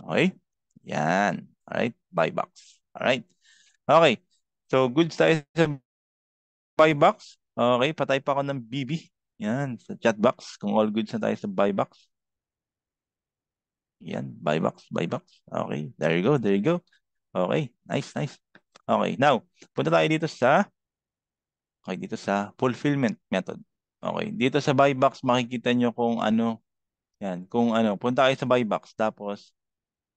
Okay? Yan. Alright? Buy box. Alright? Okay. So goods tayo sa buy box. Okay, patay pa ako ng BB. Yan, sa chat box. Kung all goods na tayo sa buy box. Yan, buy box, buy box. Okay, there you go, there you go. Okay, nice, nice. Okay, now, punta tayo dito sa fulfillment method. Okay, dito sa buy box, makikita nyo kung ano, yan, kung ano, punta kayo sa buy box, tapos,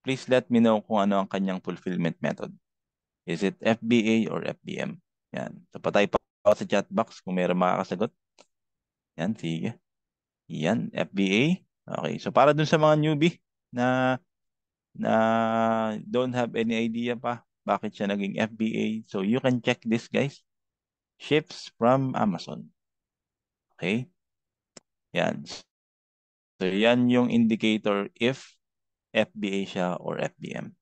please let me know kung ano ang kanyang fulfillment method. Is it FBA or FBM? Yan, so patay pa ako sa chat box kung meron makakasagot. Yan, sige. Yan, FBA. Okay, so para dun sa mga newbie na don't have any idea pa bakit siya naging FBA. So you can check this, guys. Ships from Amazon. Okay? Yan. So yan yung indicator if FBA siya or FBM.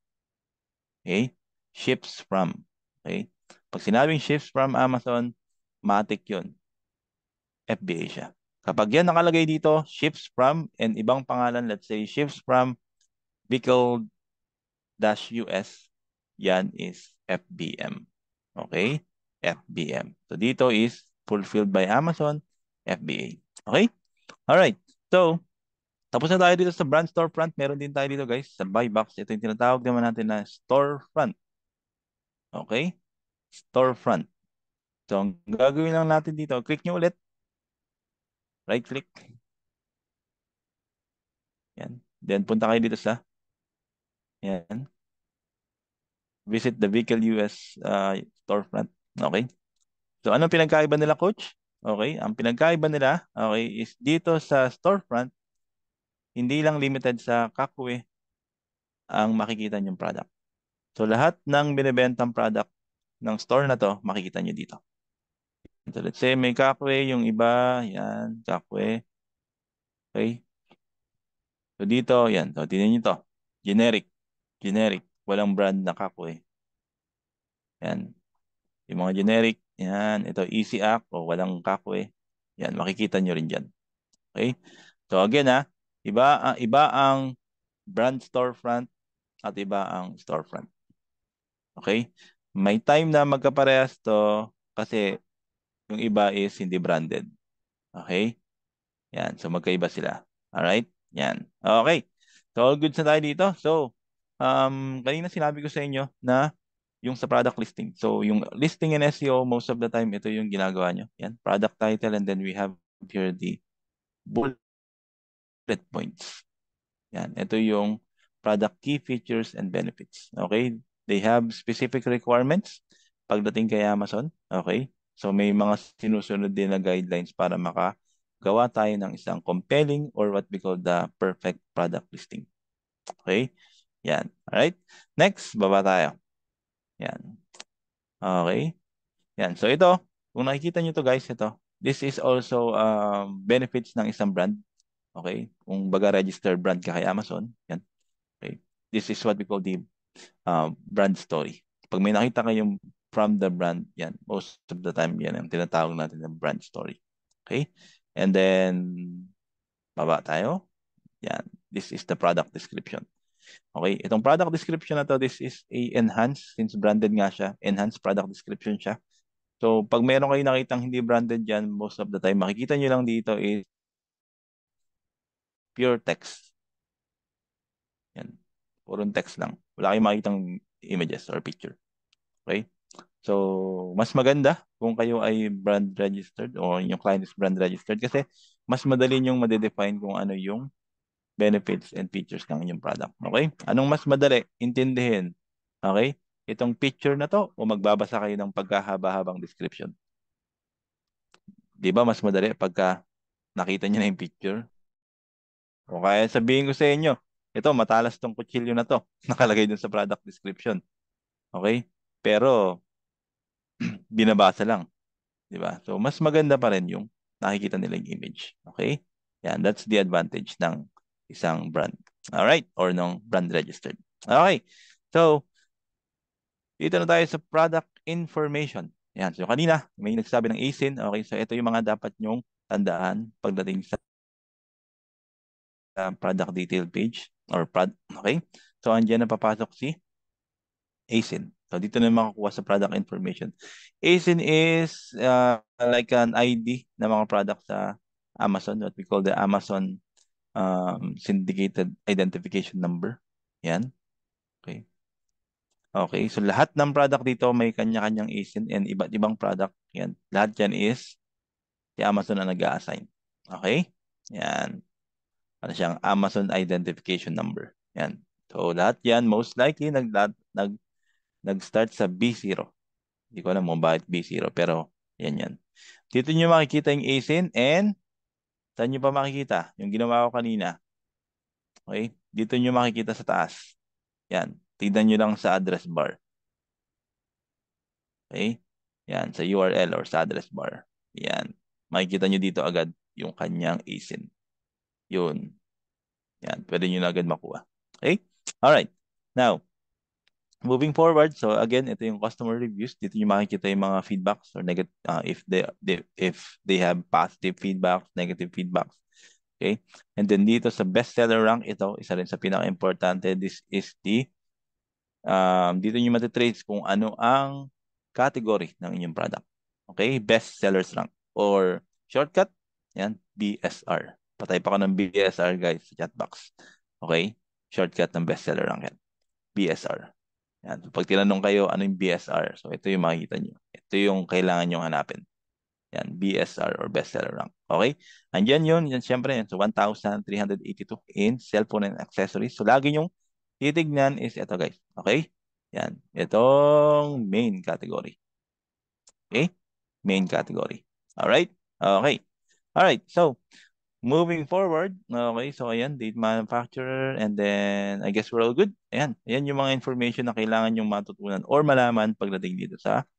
Okay? Ships from. Okay? Pag sinabing ships from Amazon, matik yun. FBA siya. Kapag yan nakalagay dito, ships from and ibang pangalan, let's say ships from Bicol-US, yan is FBM. Okay? FBM. So dito is fulfilled by Amazon, FBA. Okay? Alright. So, tapos na tayo dito sa brand storefront. Meron din tayo dito, guys, sa buy box. Ito yung tinatawag naman natin na storefront. Okay? Storefront. So, ang gagawin lang natin dito, click nyo ulit. Right click. Yan. Then, punta kayo dito sa yan. Visit the Vehicle US storefront. Okay? So, anong pinagkaiba nila, coach? Okay? Ang pinagkaiba nila, okay, is dito sa storefront, hindi lang limited sa Kakwe ang makikita niyong product. So, lahat ng binibentang product ng store na to, makikita niyo dito. So, let's say may Kakwe, yung iba, yan, Kakwe. Okay? So, dito, yan. So, tingnan niyo to. Generic. Generic. Walang brand na Kakwe. Yan. Yung mga generic, yan. Ito, Easy Act o walang Kakwe. Yan, makikita niyo rin dyan. Okay? So, again, iba ang brand storefront at iba ang storefront. Okay? May time na magkaparehas to kasi yung iba is hindi branded. Okay? Yan. So, magkaiba sila. Alright? Yan. Okay. So, all goods na tayo dito. So, kanina sinabi ko sa inyo na yung sa product listing. So, yung listing in SEO, most of the time, ito yung ginagawa nyo. Yan. Product title and then we have here the bullet points. Yan. Ito yung product key features and benefits. Okay? They have specific requirements pagdating kay Amazon. Okay? So may mga sinusunod din na guidelines para makagawa tayo ng isang compelling or what we call the perfect product listing. Okay? Yan. Alright? Next, baba tayo. Yan. Okay? Yan. So ito, kung nakikita nyo to, guys, ito. This is also benefits ng isang brand. Okay? Kung baga registered brand ka kay Amazon. Yan. Okay? This is what we call the brand story. Pag may nakita kayong from the brand, yan, most of the time, yan ang tinatawag natin ng brand story. Okay? And then, baba tayo. Yan. This is the product description. Okay? Itong product description na to, this is a enhanced, since branded nga siya, enhanced product description siya. So, pag meron kayo nakitang hindi branded dyan, most of the time, makikita nyo lang dito is pure text. Yan. Purong text lang. Wala kayong makitang images or picture. Okay? So, mas maganda kung kayo ay brand registered o yung client is brand registered kasi mas madali nyong madedefine kung ano yung benefits and features ng inyong product. Okay? Anong mas madali? Intindihin. Okay? Itong picture na to o magbabasa kayo ng pagkahaba-habang description. Di ba mas madali pagka Nakita niyo na yung picture? O kaya sabihin ko sa inyo, ito, matalas tong kutsilyo na to. Nakalagay dun sa product description. Okay? Pero, binabasa lang. Di ba? So, mas maganda pa rin yung nakikita nila yung image. Okay? Yan, that's the advantage ng isang brand. Alright? Or ng brand registered. Okay. So, dito na tayo sa product information. Yan. So, kanina, may nagsabi ng ASIN. Okay. So, ito yung mga dapat nyong tandaan pagdating sa product detail page or okay. So, andyan na papasok si ASIN. So, dito na makukuha sa product information. ASIN is like an ID ng mga product sa Amazon, what we call the Amazon Syndicated Identification Number. Yan. Okay. Okay. So, lahat ng product dito may kanya-kanyang ASIN and iba't ibang product. Yan. Lahat yan is si Amazon na nag-a-assign. Okay? Yan. Ano siyang Amazon Identification Number. Yan. So, lahat yan, most likely, nag-start sa B0. Hindi ko alam kung bakit B0, pero yan yan. Dito nyo makikita yung ASIN and saan nyo pa makikita? Yung ginawa ko kanina. Okay? Dito nyo makikita sa taas. Yan. Tignan nyo lang sa address bar. Okay? Yan. Sa URL or sa address bar. Yan. Makikita nyo dito agad yung kanyang ASIN. Yun. Yan. Pwede nyo na agad makuha. Okay? Alright. Now, moving forward, so again, ito yung customer reviews. Dito nyo makikita yung mga feedbacks or negative, if they have positive feedbacks, negative feedbacks. Okay? And then dito sa bestseller rank, ito, isa rin sa pinaka-importante. This is dito nyo matitrace kung ano ang category ng inyong product. Okay? Best sellers rank. Or shortcut, yan, BSR. Patay pa ka ng BSR, guys, sa chat box. Okay? Shortcut ng bestseller rank yan. BSR. Yan. So, pag tinanong kayo, ano yung BSR? So, ito yung makikita nyo. Ito yung kailangan nyo hanapin. Yan, BSR or bestseller rank. Okay? Andyan yun. Yan, syempre, yan. So, 1,382 in cellphone and accessories. So, lagi nyong titignan is ito, guys. Okay? Yan. Itong main category. Okay? Main category. Alright? Okay. Alright. So, moving forward, okay, so ayan, date manufacturer, and then I guess we're all good. Ayan yung mga information na kailangan yung matutunan or malaman pagdating dito sa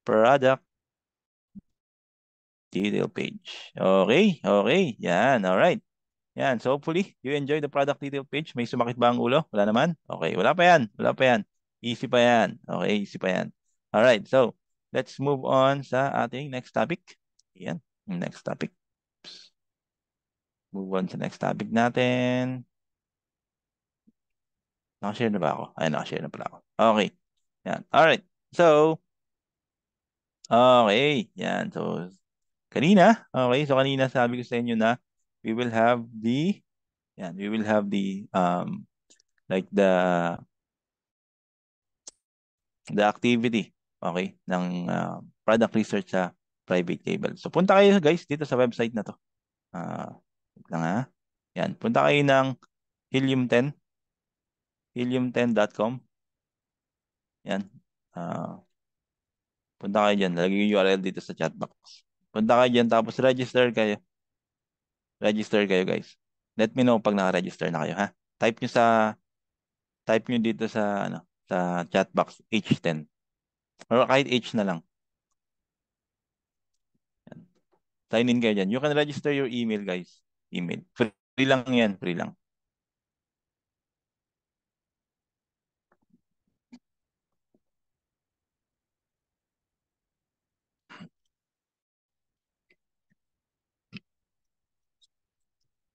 product detail page. Okay, okay, yan, alright. Yan, so hopefully, you enjoy the product detail page. May sumakit ba ang ulo? Wala naman? Okay, wala pa yan, wala pa yan. Easy pa yan. Okay, easy pa yan. Alright, so let's move on sa ating next topic. Yan, next topic. Move on sa next topic natin. Nakashare na ba ako? Ay, nakashare na pala ako. Okay. Yan. Alright. So, okay. Yan. So, kanina, okay. So, kanina sabi ko sa inyo na we will have like the activity, okay, ng product research sa private label. So, punta kayo guys dito sa website na to. Wait lang ha. Yan. Punta kayo ng helium10, helium10.com. Yan. Ah, punta kayo dyan. Lagay yung URL dito sa chat box. Punta kayo dyan, tapos register kayo. Register kayo, guys. Let me know pag naka-register na kayo, ha? Type nyo sa, type nyo dito sa, sa chat box, H10. Or kahit H na lang. Yan. Sign in kayo dyan. You can register your email, guys. Email. Free lang yan. Free lang.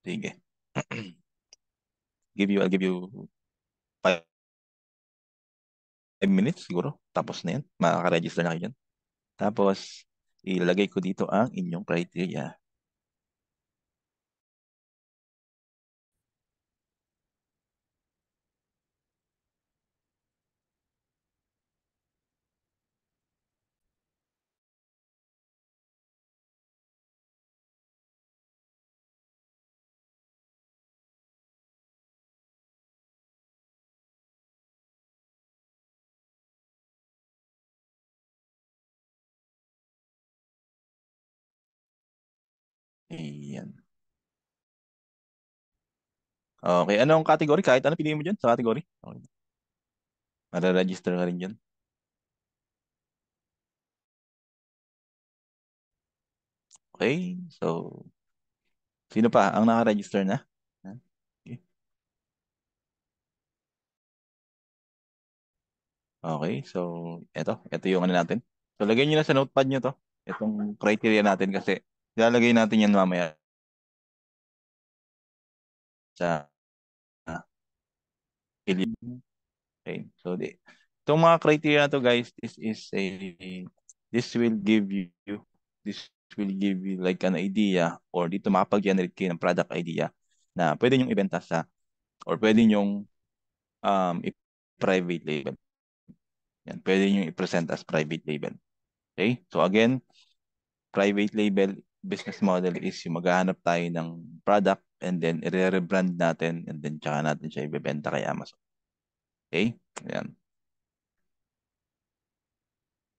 Sige. I'll give you 5 minutes siguro. Tapos na yan. Makaka-register na kayo dyan. Tapos, ilalagay ko dito ang inyong criteria. Ayan. Okay, anong category? Kahit ano piliin mo dyan sa category. Okay. Mara-register ka rin dyan. Okay, so sino pa ang naka-register na? Okay, okay, so ito yung ano natin. So lagay nyo na sa notepad nyo to. Itong criteria natin kasi ilalagay natin yan mamaya sa Philip. Okay, so itong mga criteria na to guys, this will give you this will give you like an idea or dito makapag-generate kayo ng product idea na pwede nyong ibenta sa or pwede nyong i-private label. Yan, pwede nyong i-present as private label. Okay? So again, private label business model is yung maghahanap tayo ng product and then i-rebrand natin and then tsaka natin siya ibebenta kay Amazon. Okay? Yan.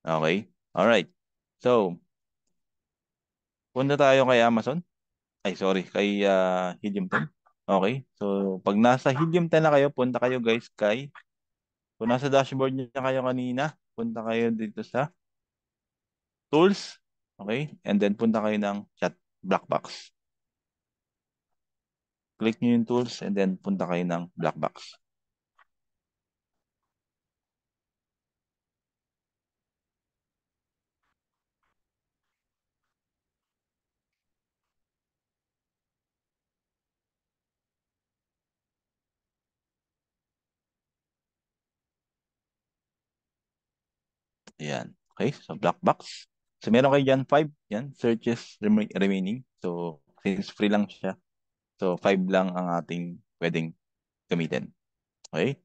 Okay? Alright. So, punta tayo kay Amazon. Ay, sorry, kay Helium 10. Okay? So, pag nasa Helium 10 na kayo, punta kayo guys kung nasa dashboard niya kayo kanina, punta kayo dito sa Tools. Okay? And then punta kayo ng Chat Black Box. Click nyo yung Tools and then punta kayo ng Black Box. Ayan. Okay? So, Black Box. So, meron kayo dyan 5. Yan. Searches remaining. So, since free lang siya. So, 5 lang ang ating pwedeng gamitin. Okay?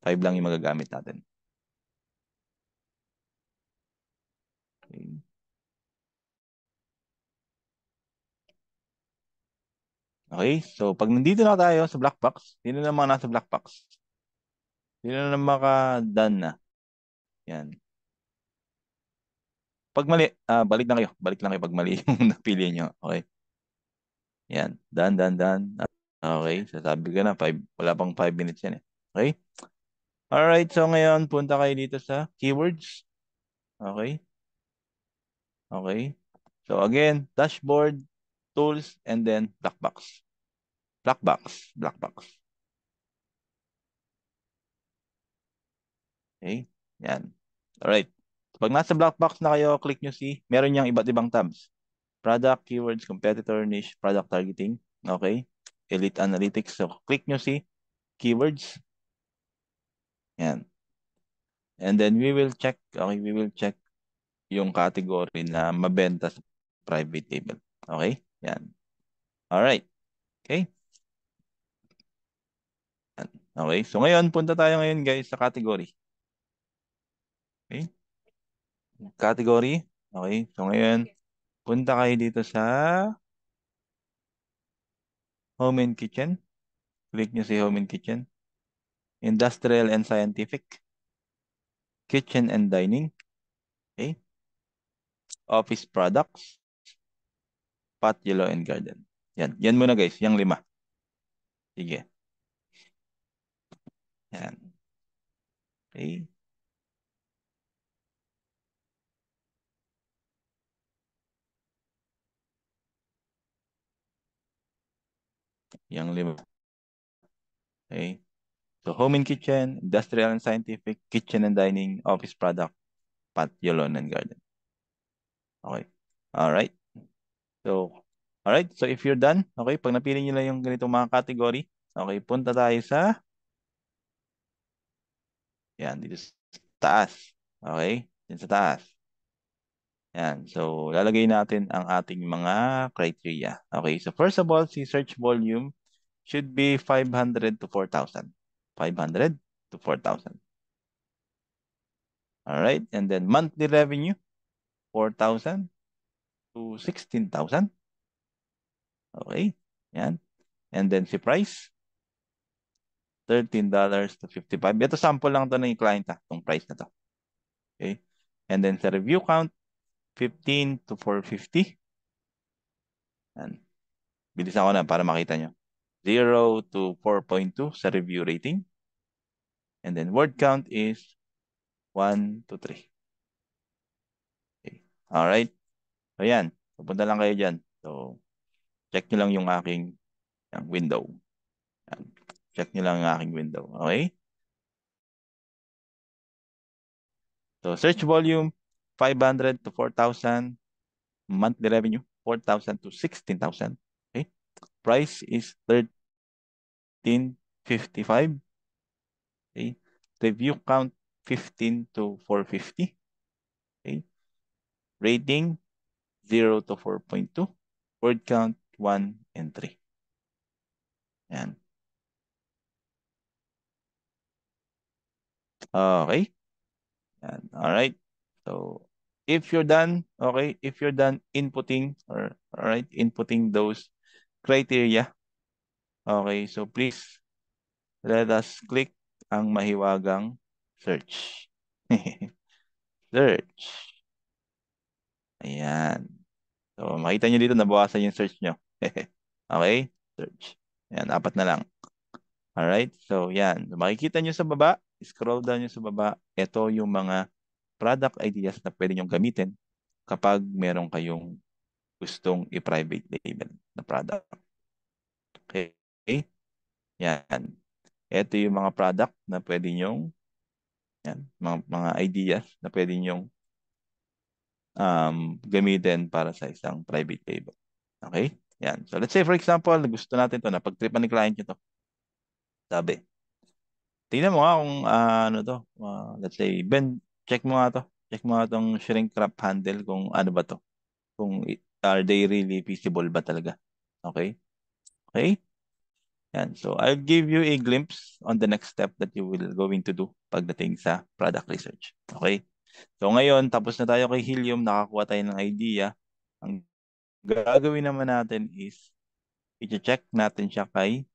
5 lang yung magagamit natin. Okay. Okay, so pag nandito na tayo sa black box, sino na mga nasa black box? Sino na maka-done na? Yan. Pag mali, balik na kayo. Balik lang kayo pag mali yung napili nyo. Okay. Yan. Done, done, done. Okay, sasabi ko na, wala pang 5 minutes yan eh. Okay? Alright, so ngayon, punta kayo dito sa keywords. Okay? Okay. So again, dashboard, tools, and then black box. Black box. Black box. Okay? Yan. Alright. Pag nasa black box na kayo, click nyo meron niyang iba't ibang tabs. Product, keywords, competitor, niche, product targeting. Okay? Elite Analytics. So, click nyo keywords. Yan. And then we will check yung category na mabenta sa private label. Okay? Yan. Alright. Okay? Yan. Okay. So, ngayon, punta tayo ngayon guys sa category. Okay? Category. Okay. So, ngayon, punta kayo dito sa Home and Kitchen. Click nyo si Home and Kitchen. Industrial and Scientific. Kitchen and Dining. Okay? Office Products. Pot, Yellow, and Garden. Yan. Yan muna guys. Yung 5. Sige. Yan. Okay. Yung 5. Okay. So, Home and Kitchen, Industrial and Scientific, Kitchen and Dining, Office Product, Pot, Yellow, and Garden. Okay. Alright. So, alright. So, if you're done, okay, pag napili nyo lang yung ganitong mga category, okay, punta tayo sa, yan, dito sa taas. Okay? Yan sa taas. Yan. So, lalagay natin ang ating mga criteria. Okay. So, first of all, si search volume should be 500 to 4,000. 500 to 4,000. Alright. And then monthly revenue, 4,000 to 16,000. Okay. Yan. And then si price, $13 to 55. Ito sample lang to ng client itong price na to. Okay. And then sa review count, 15 to 450. Yan. Bilisan ko na para makita nyo. 0 to 4.2 sa review rating. And then word count is 1 to 3. Okay. Alright. So yan. Pupunta lang kayo dyan. So, check nyo lang yung aking window. Yan. Check nyo lang yung aking window. Okay? So, search volume, 500 to 4,000. Monthly revenue, 4,000 to 16,000. Okay? Price is 13.55. Okay? Review count, 15 to 450. Okay? Rating, 0 to 4.2. Word count, 1 and 3. Yan. Okay? Yan. Alright. So, if you're done, okay, if you're done inputting or, alright, inputting those criteria, okay, so please let us click ang mahiwagang search. Search. Ayan. So, makita nyo dito, nabawasan yung search nyo. Okay? Search. Ayan, 4 na lang. Alright? So, yan. So, makikita nyo sa baba, scroll down nyo sa baba, ito yung mga product ideas na pwede nyong gamitin kapag meron kayong gustong i-private label na product. Okay? Yan. Ito yung mga product na pwede nyong, yan, mga ideas na pwede nyong gamitin para sa isang private label. Okay? Yan. So let's say for example, gusto natin to na pagtripan ni client nyo to. Sabi, tingnan mo nga kung ano to. Let's say, Ben, check mo nga to. Check mo nga tong shrink wrap handle kung ano ba to. Kung are they really feasible ba talaga. Okay? Okay? Yan. So I'll give you a glimpse on the next step that you will going to do pagdating sa product research. Okay? So ngayon, tapos na tayo kay Helium, nakakuha tayo ng idea. Ang gagawin naman natin is i-check natin siya kay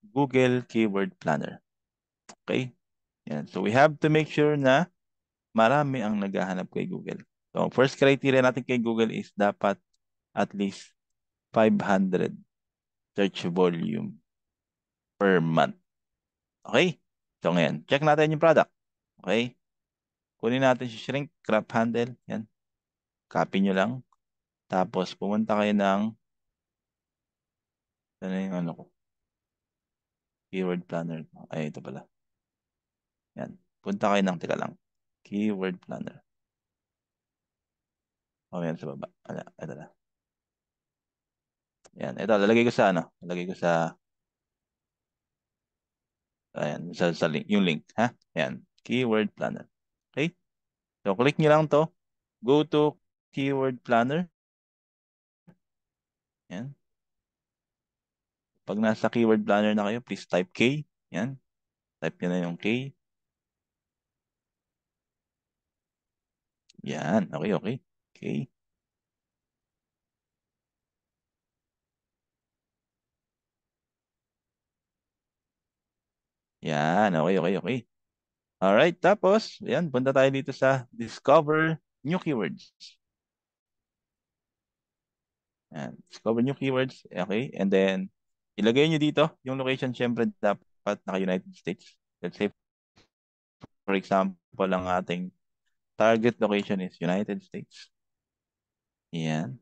Google Keyword Planner. Okay? Yan. So we have to make sure na marami ang naghahanap kay Google. So first criteria natin kay Google is dapat at least 500 search volume per month. Okay? So ngayon, check natin yung product. Okay? Kunin natin si shrink wrap handle. Yan. Copy nyo lang. Tapos pumunta kayo ng ano yung ano ko? Keyword Planner. Ay, ito pala. Yan. Punta kayo ng teka lang. Keyword Planner. O, yan sa baba. Ito na. Yan. Ito, lalagay ko sa ano? Lalagay ko sa, ayan, sa link. Yung link. Ha? Yan. Keyword Planner. Okay? So, click nyo lang to. Go to Keyword Planner. Yan. Pag nasa Keyword Planner na kayo, please type K. Yan. Type nyo na yung K. Yan. Okay, okay. Okay. Yan. Okay, okay, okay. Alright, tapos, yan, punta tayo dito sa Discover New Keywords. Yan, Discover New Keywords. Okay, and then, ilagay nyo dito, yung location, syempre, dapat naka-United States. Let's say, for example, ang ating target location is United States. Yan.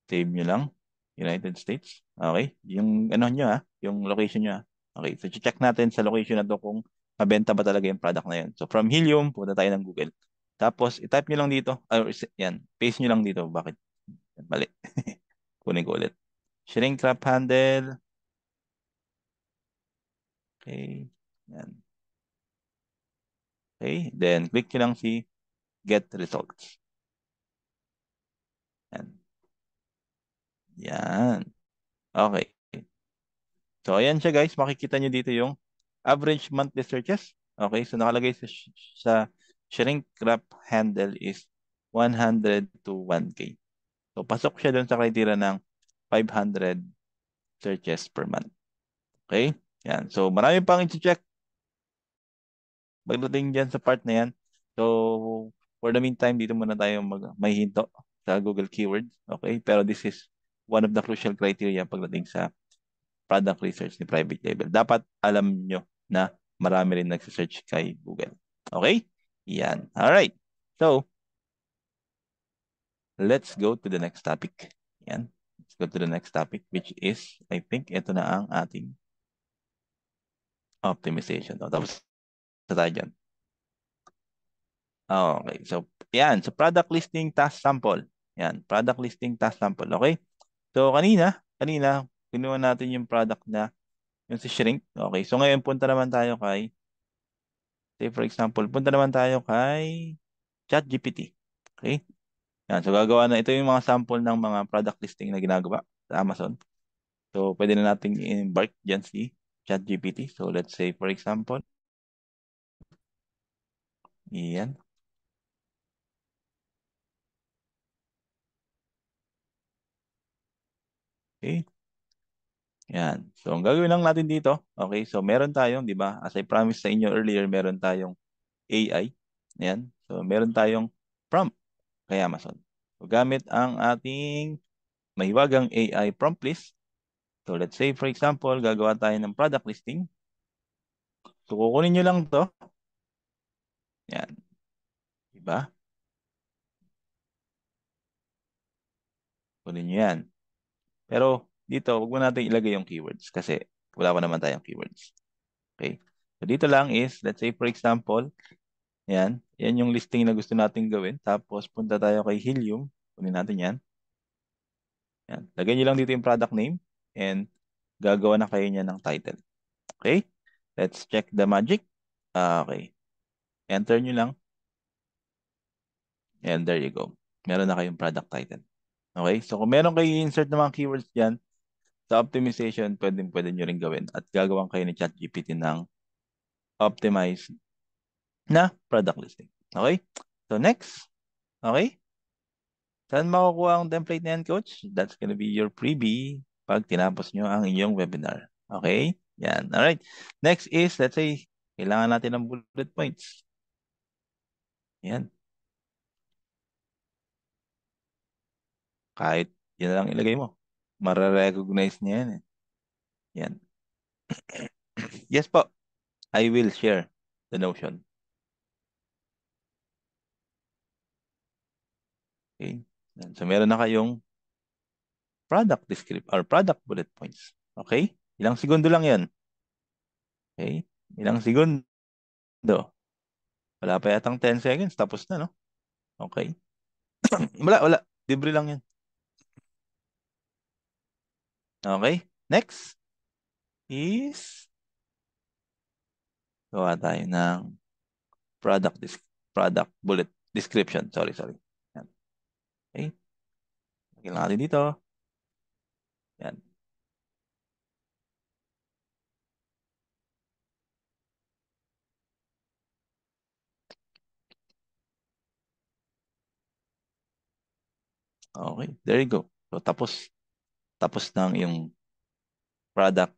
Save nyo lang. United States. Okay, yung ano nyo yung location nyo Okay, so check natin sa location na to kung mabenta ba talaga yung product na yun. So from Helium, punta tayo ng Google. Tapos, i-type nyo lang dito. Yan, paste nyo lang dito. Bakit? Mali. Kunin ko ulit. Shrink wrap handle. Okay. Yan. Okay. Then, click nyo lang si Get Results. Yan. Yan. Okay. So, ayan siya guys. Makikita nyo dito yung average monthly searches. Okay. So, nakalagay sa shrink wrap handle is 100 to 1K. So, pasok siya dun sa criteria ng 500 searches per month. Okay? Yan. So, marami pang i-check pagdating dyan sa part na yan. So, for the meantime, dito muna tayo may hinto. sa Google Keywords. Okay? Pero this is one of the crucial criteria pagdating sa product research ni private label. Dapat alam nyo na marami rin nagsisearch kay Google. Okay? Yan. Alright. So, let's go to the next topic. Yan. Let's go to the next topic, which is, I think, ito na ang ating optimization. O, tapos na tayo dyan. Okay. So, yan. So, product listing task sample. Yan. Product listing task sample. Okay? So, kanina, kinuha natin yung product na yung si Shrink. Okay. So, ngayon, punta naman tayo kay, say for example, punta naman tayo kay ChatGPT. Okay? Yan. So, gagawa na, ito yung mga sample ng mga product listing na ginagawa sa Amazon. So, pwede na natin i-embark dyan si ChatGPT. So, let's say, for example, yan. Okay. Yan. So, ang gagawin lang natin dito, okay, so meron tayong, di ba, as I promised sa inyo earlier, meron tayong AI. Yan. So, meron tayong prompt kay Amazon. So, gamit ang ating mahiwagang AI prompt list. So, let's say, for example, gagawa tayo ng product listing. So, kukunin nyo lang to. Yan. Diba? Kunin nyo yan. Pero, dito, wag mo natin ilagay yung keywords kasi wala pa naman tayong keywords. Okay. So, dito lang is, let's say, for example, yan. Yan yung listing na gusto natin gawin. Tapos, punta tayo kay Helium. Kunin natin yan. Yan. Lagyan nyo lang dito yung product name and gagawa na kayo niya ng title. Okay? Let's check the magic. Okay. Enter nyo lang. And there you go. Meron na kayong product title. Okay? So, kung meron kayo insert na mga keywords dyan, sa optimization, pwede nyo rin gawin. At gagawan kayo ni ChatGPT ng optimized na product listing. Okay? So, next. Okay? Saan makukuha ang template na yan, coach? That's gonna be your freebie pag tinapos nyo ang inyong webinar. Okay? Yan. Alright. Next is, let's say, kailangan natin ng bullet points. Yan. Kahit yan lang ilagay mo. Mare-recognize niya yan eh. Yan. Yes po. I will share the Notion. Okay? Yan. So, meron na kayong product description or product bullet points. Okay? Ilang segundo lang yan. Okay? Ilang segundo. Wala pa yatang 10 seconds. Tapos na, no? Okay? Wala. Libre lang yan. Okay? Next is gawa tayo ng product bullet description. Sorry. Yan. Okay? Lagyan natin dito. Yan. Okay. There you go. So, tapos ng yung product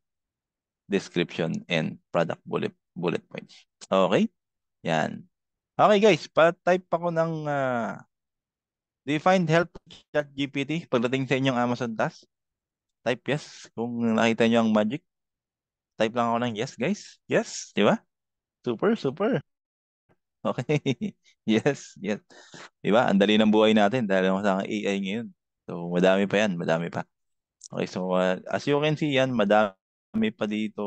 description and product bullet points. Okay? Yan. Okay guys, pa-type ako ng do you find help chat GPT pagdating sa inyong Amazon task? Type yes. Kung nakita nyo ang magic, type lang ako ng yes guys. Yes, di ba? Super. Okay. Yes. Di ba? Ang dali ng buhay natin dahil sa AI ngayon. So, madami pa yan. Madami pa. Okay, so as you can see yan, madami pa dito.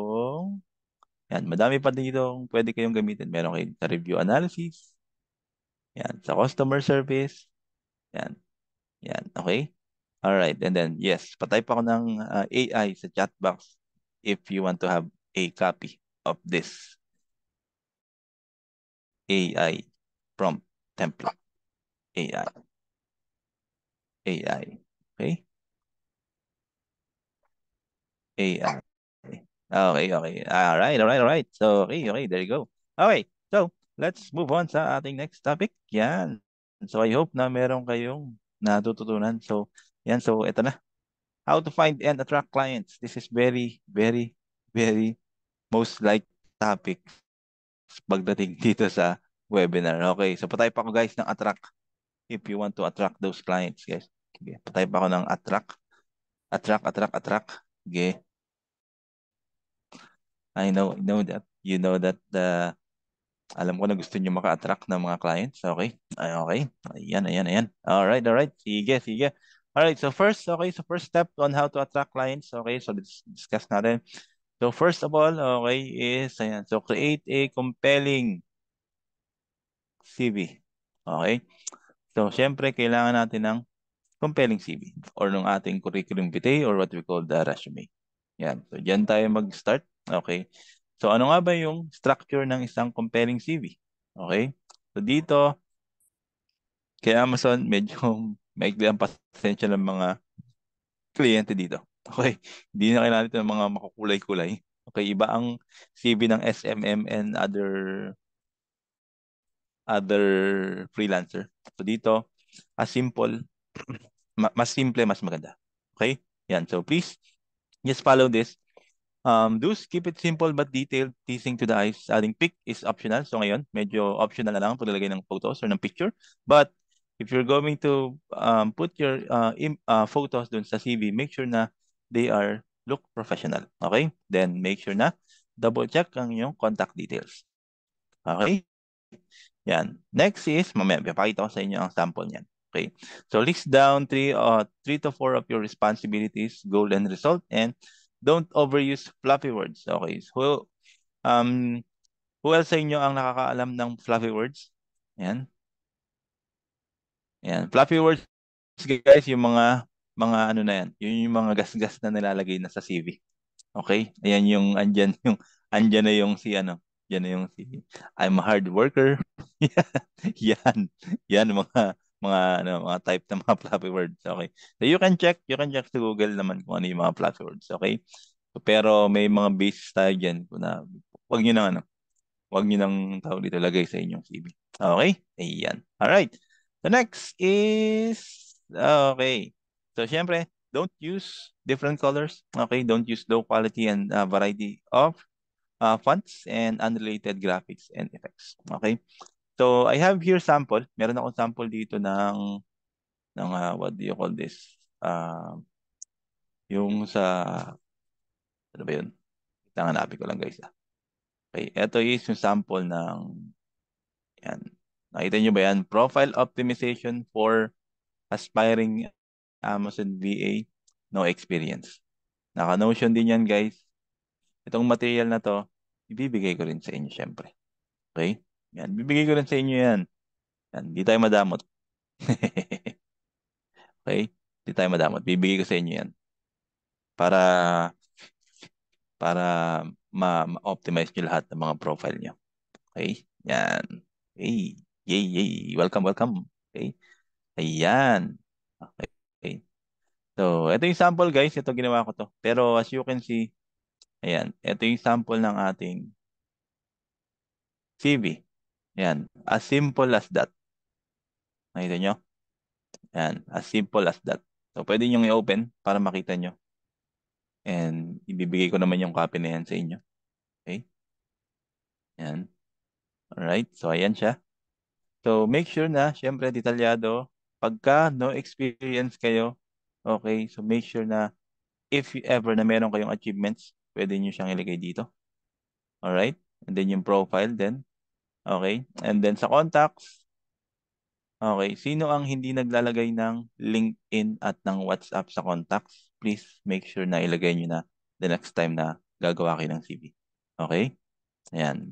Yan, madami pa dito pwede kayong gamitin. Meron kayo sa review analysis. Yan, sa customer service. Yan. Okay? Alright, and then yes, patype ako ng AI sa chat box if you want to have a copy of this AI prompt template. AI. Okay? AI. Okay. Alright. So, okay, there you go. Okay, so let's move on sa ating next topic. Yan. So, I hope na meron kayong natututunan. So, yan. So, ito na. How to find and attract clients. This is very most like topic pagdating dito sa webinar. Okay, so patay pa ako guys ng attract. if you want to attract those clients, guys. Okay, patay pa ako ng attract. Okay, I know that. You know that alam ko na gusto niyo maka-attract ng mga clients. Okay? Ay, okay. Ayan. All right. Sige. All right, so first, okay, so first step on how to attract clients. Okay, so let's discuss natin. So first of all, okay, is, ayan, so create a compelling CV. Okay? So, syempre, kailangan natin ng compelling CV or ng ating curriculum vitae or what we call the resume. Yan. So, dyan tayo mag-start. Okay. So, ano nga ba yung structure ng isang compelling CV? Okay. So, dito, kay Amazon, medyo maikli ang pasensya ng mga kliyente dito. Okay. Hindi na kailangan ito ng mga makukulay-kulay. Okay. Iba ang CV ng SMM and other freelancer. So, dito, as simple, mas simple, mas maganda. Okay? Yan. So, please, just follow this. Keep it simple but detailed, teasing to the eyes. Adding pic is optional. So ngayon, medyo optional na lang paglalagay ng photos or ng picture. But if you're going to put your photos dun sa CV, make sure na they look professional. Okay? Then make sure na double check ang yung contact details. Okay? Yan. Next is, mamaya, papakita ko sa inyo ang sample niyan. Okay. So list down three to four of your responsibilities, goal and result, and don't overuse fluffy words. Okay. So, who else sa inyo ang nakakaalam ng fluffy words? Yan. Yan. Fluffy words, guys, yung mga ano na yan. Yun yung mga gas-gas na nilalagay na sa CV. Okay? Ayan andyan na yung si ano, yan na yung si I'm a hard worker. Yan. Yan mga type ng mga fluffy words. Okay. So you can check sa Google naman kung ano yung mga fluffy words. Okay? So, pero may mga basis tayo diyan na wag niyo nang wag niyo nang tawag dito lagay sa inyong CV. Okay? Ayan. All right. The next is okay. So syempre, don't use different colors. Okay, don't use low quality and variety of fonts and unrelated graphics and effects. Okay. So I have here sample. Meron akong sample dito ng what do you call this? Yung sa ano ba yun? Hanapin ko lang guys. Okay, ito is yung sample ng yan. Nakita nyo ba yan? Profile optimization for aspiring Amazon VA, no experience. Naka-Notion din yan guys. Itong material na to, ibibigay ko rin sa inyo syempre. Okay? Yan, bibigay ko rin sa inyo yan. Yan, di tayo madamot. Okay? Di tayo madamot. Bibigay ko sa inyo yan. Para para ma-optimize nyo lahat ng mga profile nyo. Okay? Yan. Hey, yay. Welcome. Okay? Ayan. Okay. So, ito yung sample guys. Ito ginawa ko to. Pero as you can see, ayan. Ito yung sample ng ating CV. Ayan. As simple as that. Nakita nyo? Ayan. As simple as that. So, pwede nyo i-open para makita nyo. And ibibigay ko naman yung copy na yan sa inyo. Okay? Ayan. Alright. So, ayan siya. So, make sure na, syempre, detalyado. Pagka no experience kayo, okay, so make sure na if ever na meron kayong achievements, pwede nyo siyang ilagay dito. Alright? And then yung profile din. Okay? And then sa contacts, okay, sino ang hindi naglalagay ng LinkedIn at ng WhatsApp sa contacts? Please make sure na ilagay nyo na the next time na gagawa kayo ng CV. Okay? Ayan.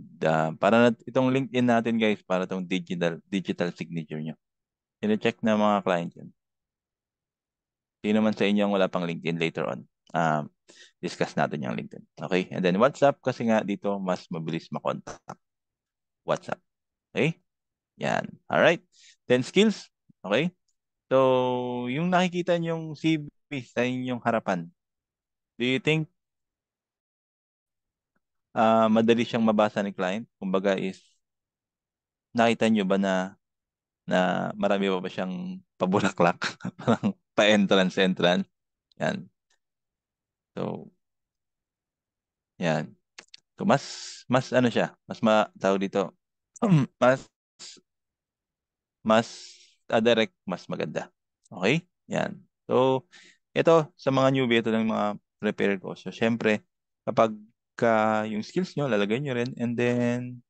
Itong LinkedIn natin guys, para itong digital signature nyo. Sine-check na mga client yun. Sino man sa inyo ang wala pang LinkedIn later on. Discuss natin yung LinkedIn. Okay? And then WhatsApp kasi nga dito mas mabilis makontak. WhatsApp. Okay? Yan. Alright. Then skills. Okay? So, yung nakikita niyong CV sa inyong harapan, do you think madali siyang mabasa ni client? Kumbaga is, nakita niyo ba na marami ba siyang pabulaklak? Parang pa-entrance. Yan. So, yan. So, mas ano siya, tawag dito, mas, mas direct mas maganda. Okay? Yan. So, ito sa mga newbie, ito lang mga prepare ko. So, syempre, kapag yung skills nyo, lalagay nyo rin, and then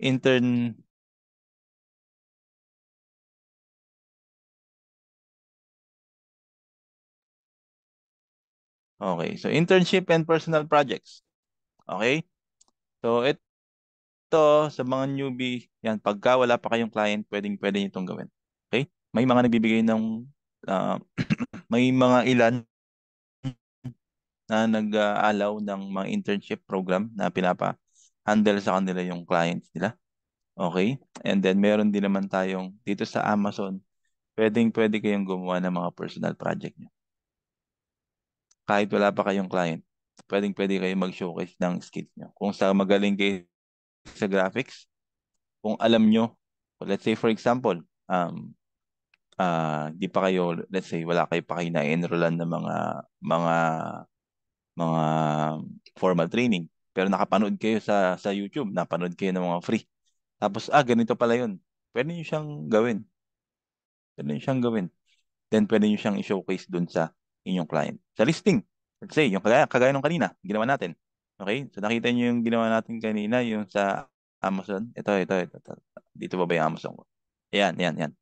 intern, okay. So, internship and personal projects. Okay? So, ito sa mga newbie, yan, pagka wala pa kayong client, pwede nyo itong gawin. Okay? May mga nagbibigay ng, ah, may mga ilan na nag-allow ng mga internship program na pinapa-handle sa kanila yung clients nila. Okay? And then meron din naman tayong dito sa Amazon, pwede kayong gumawa ng mga personal project nyo. Kahit wala pa kayong client, pwede kayong mag-showcase ng skills nyo. Kung sa magaling kayo sa graphics, kung alam nyo, let's say for example, di pa kayo, let's say, wala kayo pa kayo na-enrollan ng mga mga formal training. Pero nakapanood kayo sa YouTube, napanood kayo ng mga free. Tapos, ganito pala yun. Pwede nyo siyang gawin. Pwede nyo siyang gawin. Then, pwede nyo siyang i-showcase dun sa inyong client. Sa listing. Let's say, yung kagaya nung kanina, ginawa natin. Okay? So, nakita nyo yung ginawa natin kanina, yung sa Amazon. Ito. Dito ba yung Amazon ko? Yan. Yan.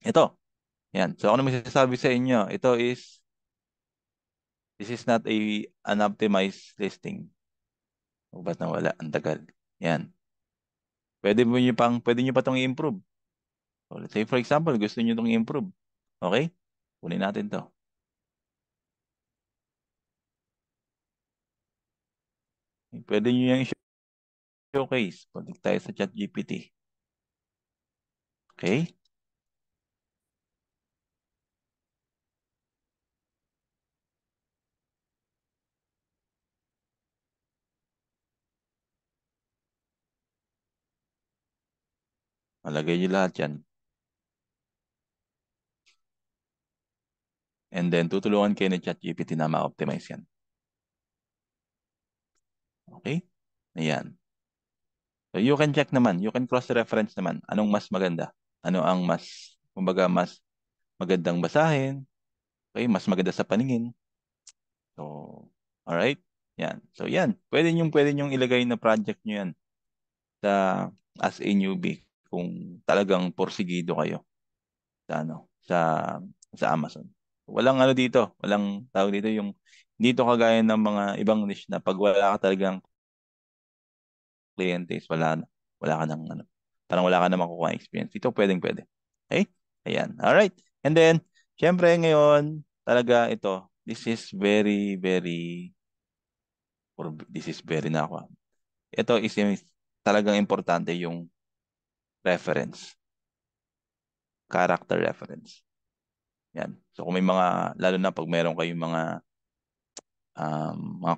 Ito. Yan. So, ano masasabi sa inyo? This is not an optimized listing. O ba't nawala? Ang tagal. Yan. Pwede nyo pa itong i-improve. So, let's say for example, gusto nyo itong i-improve. Okay? Kunin natin to. Pwede nyo yung showcase. Balik tayo sa ChatGPT. Okay? Malagay nyo lahat yan. And then, tutulungan kayo ni ChatGPT na ma-optimize yan. Okay? Ayan. So, you can check naman. You can cross-reference naman. Anong mas maganda? Ano ang kumbaga, mas magandang basahin? Okay? Mas maganda sa paningin. So, alright? Yan. So, yan. Pwede nyong ilagay na project nyo yan sa as a newbie kung talagang porsigido kayo sa Amazon. Walang tawag dito yung dito kagaya ng mga ibang niche na pag wala ka talagang clientes, wala ka ng parang wala ka na makukuha experience. Dito pwede. Okay? Ayan. All right. And then, syempre ngayon, talaga ito, this is very na ako. Ito is talagang importante yung reference, character reference. Yan. So kung may lalo na pag meron kayong mga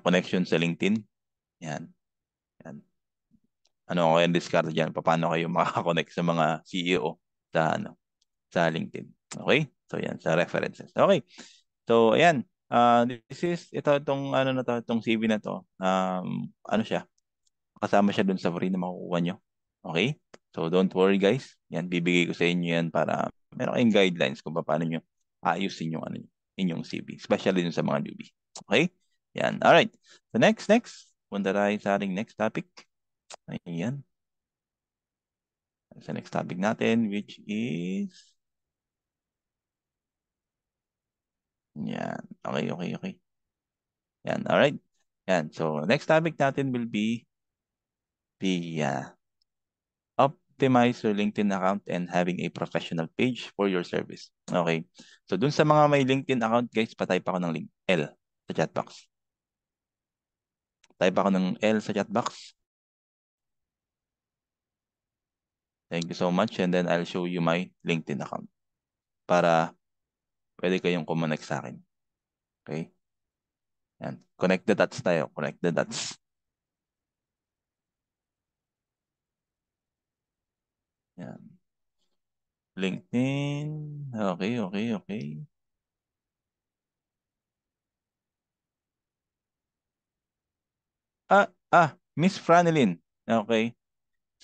connections sa LinkedIn, yan. Yan. Ano ko yung discard dyan? Paano kayo makaka-connect sa mga CEO sa LinkedIn? Okay? So yan, sa references. Okay. So ayan. Itong ano na to, itong CV na to. Ano siya? Kasama siya dun sa free na makukuha nyo. Okay? So don't worry guys. Yan, bibigay ko sa inyo yan para meron kayong guidelines kung paano nyo ayusin yung inyong CV. Especially dun sa mga newbie. Okay? Yan. Alright. So next. Punta tayo sa ating next topic. Ayan. Sa next topic natin, which is yan. Okay. Yan. Alright. Yan. So next topic natin will be the optimize your LinkedIn account and having a professional page for your service. Okay. So dun sa mga may LinkedIn account, guys, patype ako ng link L sa chat box. Type ako ng L sa chat box. Thank you so much. And then I'll show you my LinkedIn account para pwede kayong kumonect sa akin. Okay? Yan. Connect the dots tayo. Connect the dots. Yan. LinkedIn. Okay. Miss Franelin. Okay.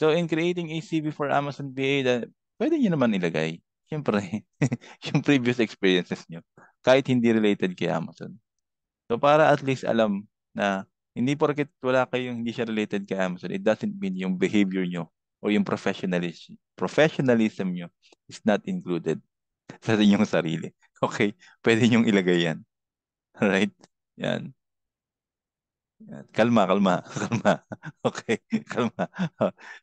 So in creating a CV for Amazon BA, pwede nyo naman ilagay. Siyempre, yung previous experiences nyo. Kahit hindi related kay Amazon. So para at least alam na hindi porket wala kayong hindi siya related kay Amazon, it doesn't mean yung behavior nyo or yung professionalism nyo is not included sa inyong sarili. Okay? Pwede nyong ilagay yan. Alright? Yan. Yan. Kalma, kalma, kalma. Okay, kalma.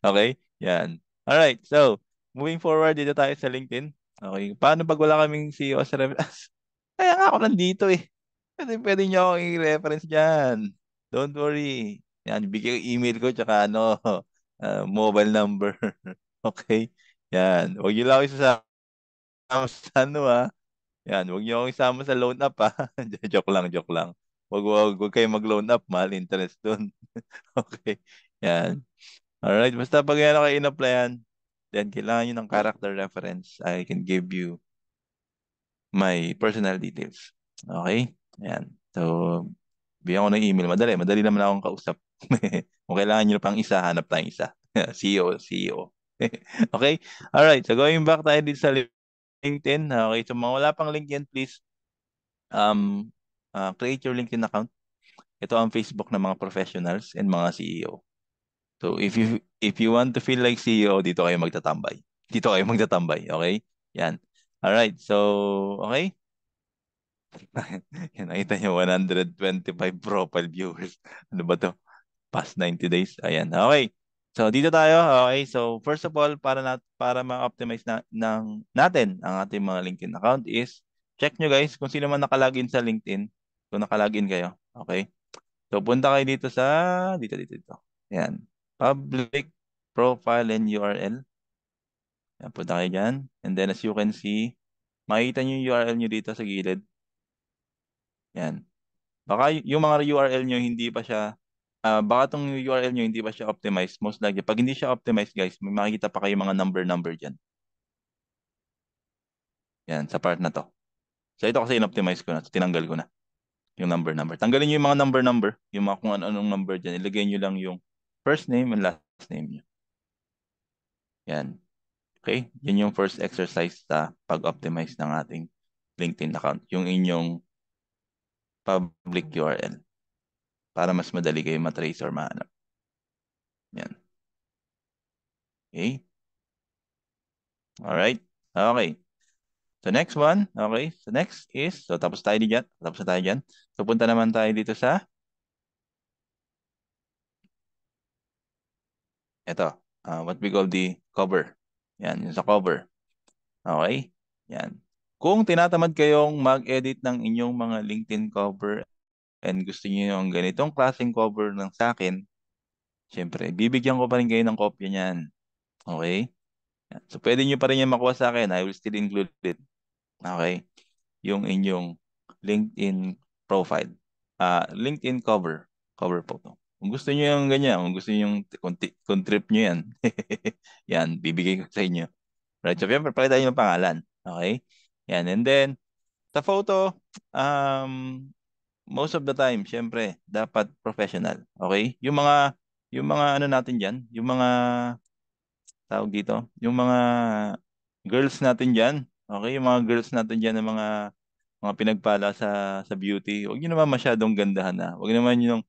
Okay? Yan. Alright, so, moving forward, dito tayo sa LinkedIn. Okay, paano pag wala kaming CEO sa reference? Kaya nga ako nandito eh. Pwede niyo akong i-reference dyan. Don't worry. Yan, bigay yung email ko tsaka ano, mobile number. Okay? Yan. Huwag niyo lang ako isasama sa ano ah. Yan, huwag niyo akong isama sa loan up ha. Joke lang, joke lang. Huwag kayo mag-loan up, mahal interest doon. Okay. Yan. Alright, basta pag yan kayo in-applyan, then kailangan nyo ng character reference. I can give you my personal details. Okay? Yan. So, bigyan ko ng email. Madali. Madali naman akong kausap. Kung kailangan nyo pang isa, hanap tayong isa. CEO, CEO. Okay? Alright. So, going back tayo dito sa LinkedIn. Okay. So, mga wala pang LinkedIn, please create your LinkedIn account. Ito ang Facebook ng mga professionals and mga CEO. So if you want to feel like CEO, dito kayo magtatambay. Dito kayo magtatambay, okay? Yan. All right. So, okay? Yan, nakita niyo 125 profile viewers. Ano ba 'to? Past 90 days. Ayan. Okay. So dito tayo. Okay. So first of all, para ma-optimize natin ang ating mga LinkedIn account is check nyo guys kung sino man nakalagin sa LinkedIn. Kung nakalagin kayo. Okay? So, punta kayo dito sa, dito. Ayan. Public profile and URL. Ayan, punta kayo dyan. And then, as you can see, makikita nyo yung URL nyo dito sa gilid. Ayan. Baka yung mga URL nyo hindi pa siya, baka itong URL nyo hindi pa siya optimized. Most likely, pag hindi siya optimized, guys, may makikita pa kayo mga number dyan. Yan, sa part na to. So, ito kasi in-optimize ko na. So, tinanggal ko na yung number. Tanggalin nyo yung mga number. Yung mga kung ano-anong number dyan. Ilagay nyo lang yung first name and last name nyo. Yan. Okay? Yun yung first exercise sa pag-optimize ng ating LinkedIn account. Yung inyong public URL para mas madali kayo matrace or mahanap. Yan. Okay? Alright? Okay. So next one, okay? So next is, so tapos tayo dyan. Tapos na tayo dyan. So punta naman tayo dito sa, ito, what we call the cover. Yan, yung sa cover. Okay? Yan. Kung tinatamad kayong mag-edit ng inyong mga LinkedIn cover and gusto niyo yung ganitong klaseng cover ng sa akin, siyempre, bibigyan ko pa rin kayo ng kopya niyan. Okay? So, pwede nyo pa rin yan makuha sa akin. I will still include it. Okay? Yung inyong LinkedIn profile. LinkedIn cover. Cover po. Kung gusto nyo yung ganyan, kung gusto nyo yung, kung trip nyo yan, yan, bibigay ko sa inyo. Right? So, siyempre, pakita nyo yung pangalan. Okay? Yan. And then, sa photo, most of the time, syempre, dapat professional. Okay? Yung mga ano natin diyan, yung mga tawag dito, yung mga girls natin diyan, okay? Yung mga girls natin diyan ng mga pinagpala sa beauty. Huwag niyo naman masyadong gandahan na. Huwag naman yung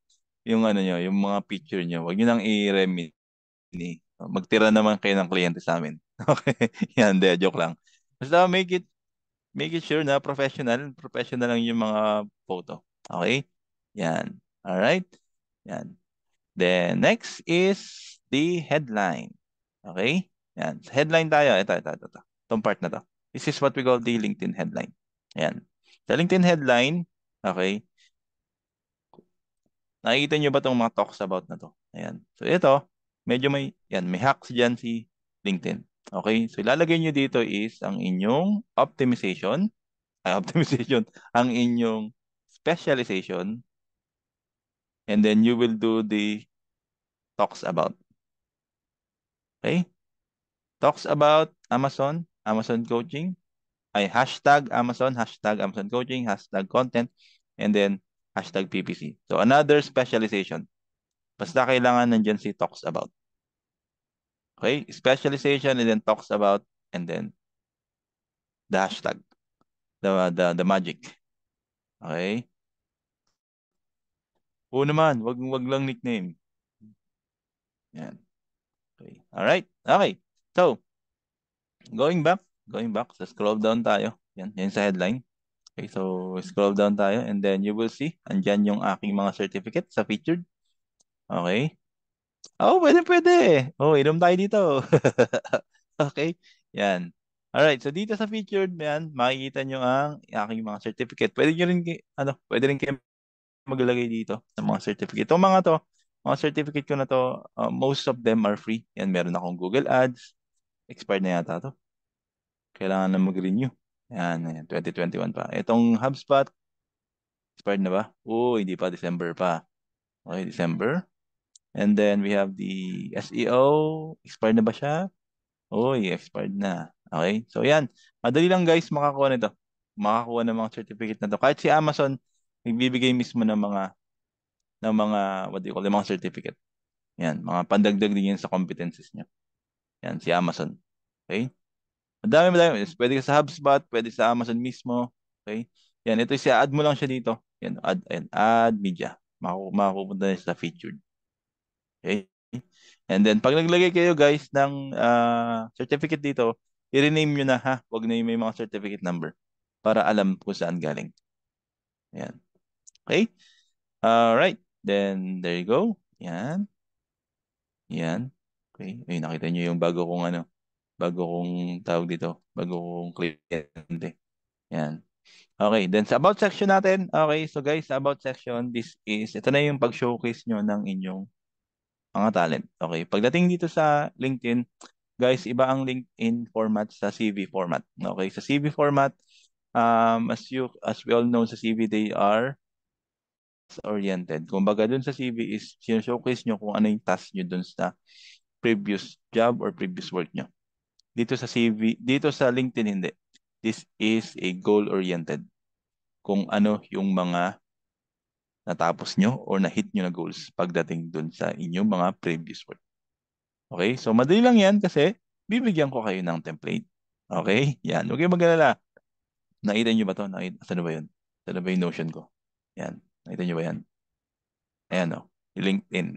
ano niyo, yung mga picture niyo. Huwag niyo nang i-remini. Magtira naman kayo ng kliyente sa amin. Okay? Yan, de, joke lang. Basta make it sure na professional lang yung mga photo. Okay? Yan. All right? Yan. Then next is the headline. Okay? Yan. Sa headline tayo. Ito. Itong part na to. This is what we call the LinkedIn headline. Yan. Sa LinkedIn headline, okay, nakikita nyo ba itong mga talks about na to? Ayan. So ito, medyo may hacks dyan si LinkedIn. Okay? So ilalagay nyo dito is ang inyong optimization, ang inyong specialization, and then you will do the talks about. Okay? Talks about Amazon coaching, ay hashtag Amazon coaching, hashtag content, and then hashtag PPC. So another specialization. Basta kailangan nandyan si talks about. Okay? Specialization and then talks about and then the hashtag, the magic. Okay? Oo naman, wag lang nickname. Yan. Okay. All right. Okay. So, going back, so scroll down tayo. Yan sa headline. Okay, so scroll down tayo and then you will see, andyan yung aking mga certificate sa featured. Okay. Oh, pwede, pwede. Oh, inom tayo dito. Okay. Yan. Alright, so dito sa featured, yan, makikita nyo ang aking mga certificate. Pwede nyo rin, pwede rin kayo maglagay dito ng mga certificate. Itong mga to, mga certificate ko na to, most of them are free. Yan, meron akong Google Ads. Expired na yata to. Kailangan na mag-renew. Yan, 2021 pa. Itong HubSpot, expired na ba? Oh, hindi pa, December pa. Okay, December. And then we have the SEO. Expired na ba siya? Uy, expired na. Okay? So yan. Madali lang guys makakuha nito. Makakuha ng mga certificate na to. Kahit si Amazon, nagbibigay mismo ng mga what do you call it, mga certificate. Yan, mga pandagdag din yan sa competencies niya. Yan, si Amazon. Okay? Madami, madami. Pwede ka sa HubSpot, pwede sa Amazon mismo. Okay? Yan, ito siya, add mo lang siya dito. Yan, add media. Makakupunta na siya sa featured. Okay? And then, pag naglagay kayo guys ng certificate dito, i-rename nyo na ha. Huwag na yung may mga certificate number para alam kung saan galing. Ayan. Okay? Alright. Then, there you go. Yan. Yan. Okay. Ay, nakita nyo yung bago kong tawag dito, bago kong kliyente. Yan. Okay. Then, sa about section natin. Okay. So guys, sa about section, ito na yung pag-showcase nyo ng inyong mga talent. Okay. Pagdating dito sa LinkedIn, guys, iba ang LinkedIn format sa CV format. Okay, sa CV format, as we all know sa CV, they are oriented. Kumbaga dun sa CV is showcase nyo kung ano yung task nyo dun sa previous job or previous work nyo. Dito sa CV, dito sa LinkedIn hindi. This is a goal-oriented. Kung ano yung mga natapos nyo or na-hit nyo na goals pagdating dun sa inyong mga previous work. Okay? So, madali lang yan kasi bibigyan ko kayo ng template. Okay? Yan. Huwag kayong mag-alala. Nakita nyo ba to? Saan ba yun? Saan ba yung Notion ko? Yan. Nakita nyo ba yan? Ayan o. LinkedIn.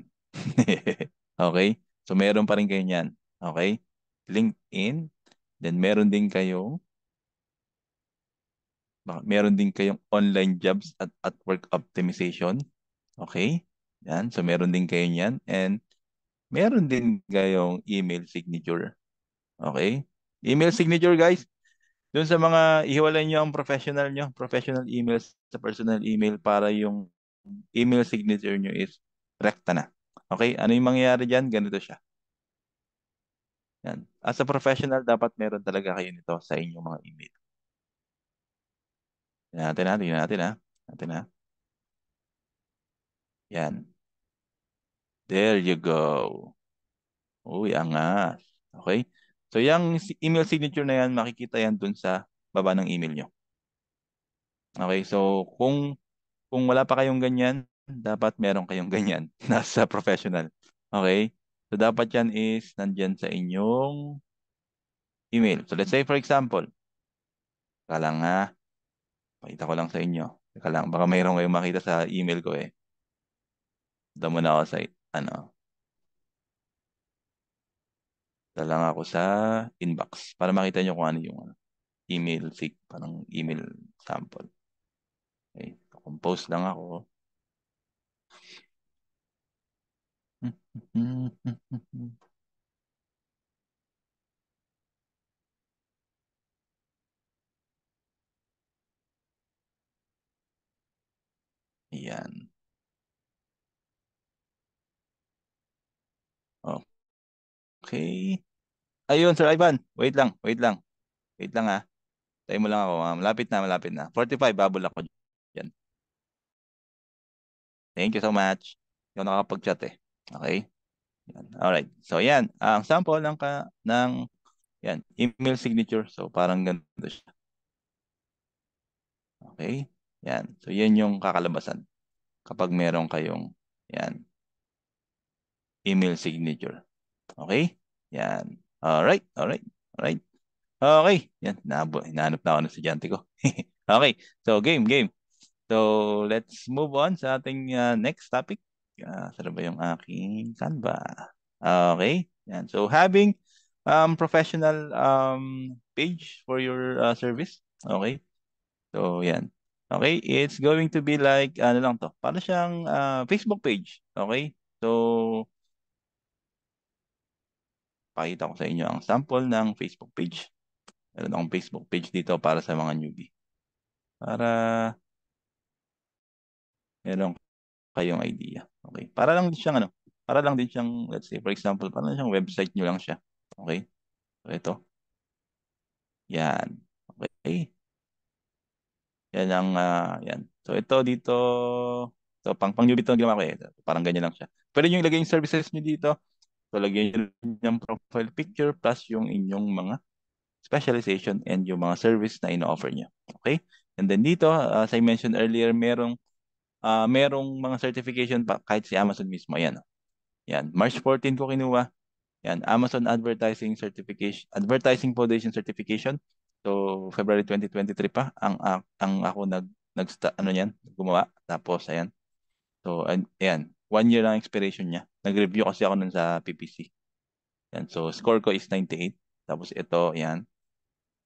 Okay? So, meron pa rin kayo yan. Okay? LinkedIn. Then, meron din kayong online jobs at work optimization. Okay? Yan. So, meron din kayo yan. And, meron din kayong email signature. Okay? Email signature, guys. Doon sa mga ihiwalay nyo ang professional emails sa personal email para yung email signature nyo is rekta na. Okay? Ano yung mangyayari dyan? Ganito siya. Yan. As a professional, dapat meron talaga kayo nito sa inyong mga email. Tingnan natin ha. Natin ha. Yan. There you go. Uy, angas. Okay? So, yung email signature na yan, makikita yan dun sa baba ng email nyo. Okay? So, kung wala pa kayong ganyan, dapat meron kayong ganyan nasa professional. Okay? So, dapat yan is nandyan sa inyong email. So, let's say for example, teka lang ha, pakita ko lang sa inyo. Teka lang, baka mayroon kayong makita sa email ko eh. Dito muna ako sa, ano, dito lang ako sa inbox para makita nyo kung ano yung email sig, parang email sample. Okay? Compose lang ako. Yan. Okay. Ayun, Sir Ivan. Wait lang, wait lang. Wait lang ha. Tayo mo lang ako. Malapit na, malapit na. 45, babol ako dyan. Thank you so much. Ikaw nakakapag-chat eh. Okay? Yan. Alright. So, yan. Ang sample ng yan, email signature. So, parang ganito siya. Okay? Yan. So, yan yung kakalabasan kapag meron kayong yan, email signature. Okay? Yan. Alright, alright, alright. Okay. Yan, hinahanap na ako ng estudyante ko. Okay. So, game. So, let's move on sa ating next topic. Saan ba yung aking Canva? Okay. Yan. So, having professional page for your service. Okay. So, yan. Okay. It's going to be like, ano lang to, para siyang Facebook page. Okay. So, pakita ko sa inyo ang sample ng Facebook page. Meron akong Facebook page dito para sa mga newbie. Para meron kayong idea. Okay. Para lang din siyang ano, para lang din siyang, let's say, for example, para lang siyang website nyo lang siya. Okay. So, ito. Yan. Okay. Yan ang, yan. So, ito dito, so, pang newbie ito ang ginawa ko eh. Parang ganyan lang siya. Pwede nyo ilagay yung services nyo dito. So, lagyan nyo yung profile picture plus yung inyong mga specialization and yung mga service na ino-offer nyo. Okay? And then dito, as I mentioned earlier, merong mga certification pa kahit si Amazon mismo. Ayan. Yan. March 14 ko kinuha. Yan. Amazon Advertising Certification, Advertising Foundation Certification. So, February 2023 pa ang ako ano yan, gumawa. Tapos, ayan. So, ayan. 1 year lang expiration niya. Nag-review kasi ako nun sa PPC. Yan. So, score ko is 98. Tapos, ito, yan.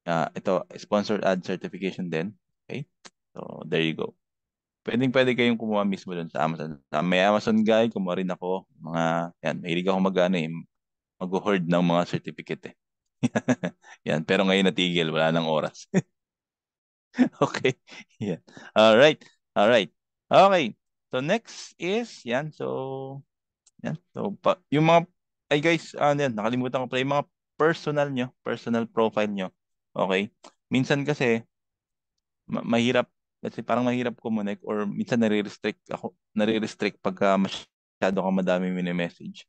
Ito, sponsored ad certification din. Okay? So, there you go. Pwede kayong kumuha mismo doon sa Amazon. May Amazon guide, kumuha rin ako. Yan, mahilig ako mag-hoard ng mga certificate eh. Yan, pero ngayon natigil, wala nang oras. Okay. Yan. All right. All right. Okay. So next is yan. So yan. So yung mga ay guys, yan, nakalimutan ko pala yung mga personal profile nyo. Okay? Minsan kasi mahirap kasi parang mahirap kumonek or minsan nare-restrict pagka masyado kang madami mini-message.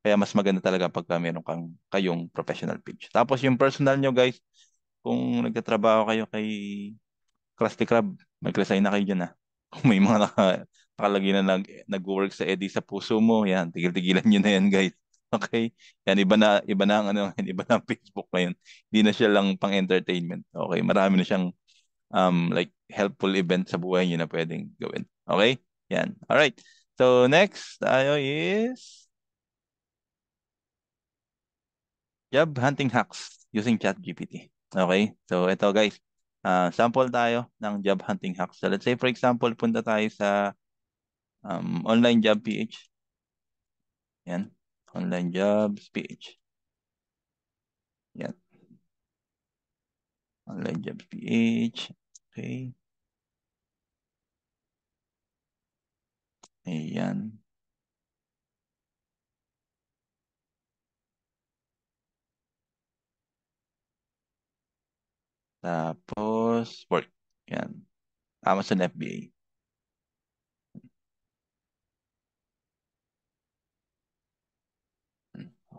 Kaya mas maganda talaga pagka meron kayong professional page. Tapos yung personal nyo guys, kung nagtatrabaho kayo kay Krusty Krab, mag-resign na kayo dyan ah. Kung may mga nakalagay na nag-work sa EDI sa puso mo, yan, tigil-tigilan nyo na yan guys. Okay? Yan, iba na ang ano, iba na ang Facebook ngayon. Hindi na siya lang pang entertainment. Okay? Marami na siyang like helpful event sa buhay niyo na pwedeng gawin. Okay? Yan. All right. So next tayo is job hunting hacks using ChatGPT. Okay? So ito guys, sample tayo ng job hunting hacks. So let's say for example, punta tayo sa online job PH. Yan. Online jobs PH. Yan. Online jobs PH. Okay. Ayan. Tapos work. Yan. Amazon FBA.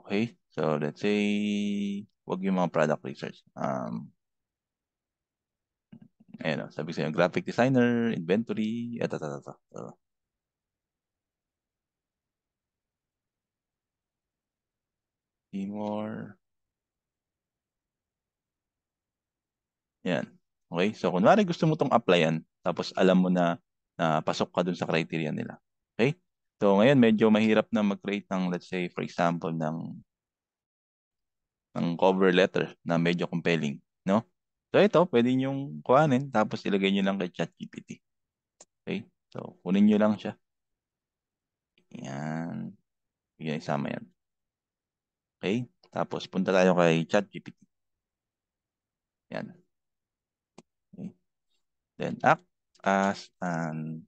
Okay. So let's say wag yung mga product research. Ayan, sabi sa'yo, graphic designer, inventory, ito. So, more. Yan. Okay? So, kunwari gusto mo tong applyan, tapos alam mo na pasok ka dun sa criteria nila. Okay? So, ngayon, medyo mahirap na mag-create ng, let's say, for example, ng cover letter na medyo compelling. No? So, ito, pwede nyong kuhanin, tapos ilagay nyo lang kay ChatGPT. Okay? So, kunin nyo lang siya. Yan. Bigyan isama yan. Okay? Tapos, punta tayo kay ChatGPT. Yan. Okay? Then act as an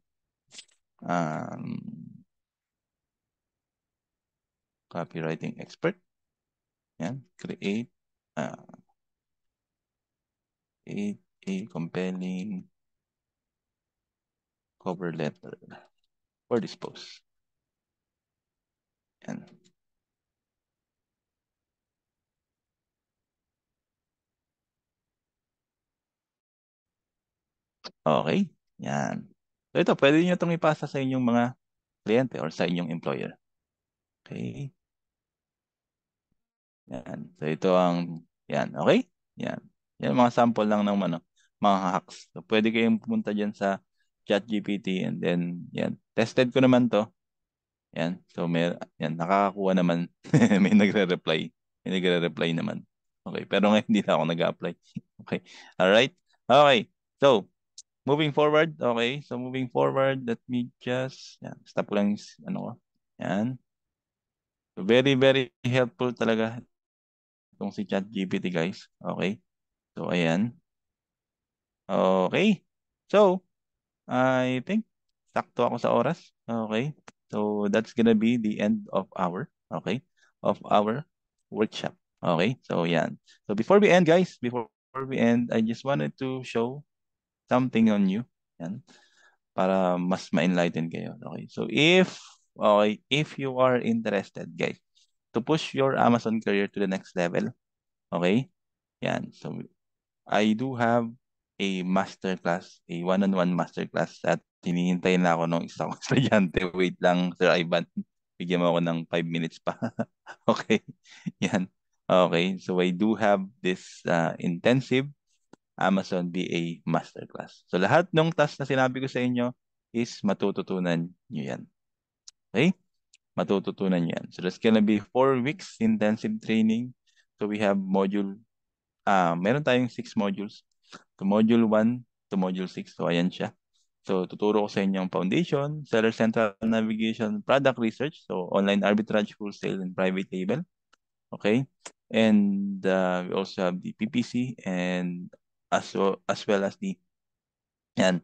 um, copywriting expert. Yan. Uh, create a compelling cover letter for this post. Yan. Okay. Yan. So ito, pwede nyo itong ipasa sa inyong mga kliyente or sa inyong employer. Okay. Yan. So ito ang, yan, okay? Yan. Yan mga sample lang ng ano, mga hacks. So pwede kayong pumunta dyan sa ChatGPT and then, yan. Tested ko naman to. Yan. So may, yan, nakakakuha naman. May nagre-reply. May nagre-reply naman. Okay. Pero ngayon hindi na ako nag-apply. Okay. Alright. Okay. So, moving forward. Okay. So, moving forward, let me just, yan. Stop ko lang yung, ano ko. Yan. So, very, very helpful talaga itong si ChatGPT, guys. Okay. So, ayan. Okay. So, I think sakto ako sa oras. Okay. So, that's gonna be the end of our, okay, of our workshop. Okay. So, yan. So, before we end, guys, before we end, I just wanted to show something on you. Yan. Para mas ma-enlighten kayo. Okay. So, okay, if you are interested, guys, to push your Amazon career to the next level, okay? Yan. So, I do have a masterclass, a one-on-one masterclass at hinihintay na ako ng isang estudyante. Wait lang, Sir Ivan. Bigyan mo ako ng 5 minutes pa. Okay. Yan. Okay. So I do have this intensive Amazon BA masterclass. So lahat ng task na sinabi ko sa inyo is matututunan nyo yan. Okay? Matututunan nyo yan. So that's gonna be 4 weeks intensive training. So we have meron tayong 6 modules. To module 1 to module 6. So, ayan siya. So, tuturo ko sa inyo ang foundation, seller central navigation, product research, so online arbitrage, wholesale, and private label. Okay? And we also have the PPC and as well as the yan,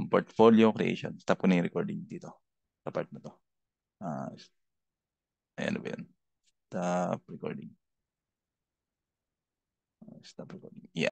portfolio creation. Stop ko na yung recording dito sa part na to. Uh, ayan ba yan? Stop recording. Stop recording. Yeah.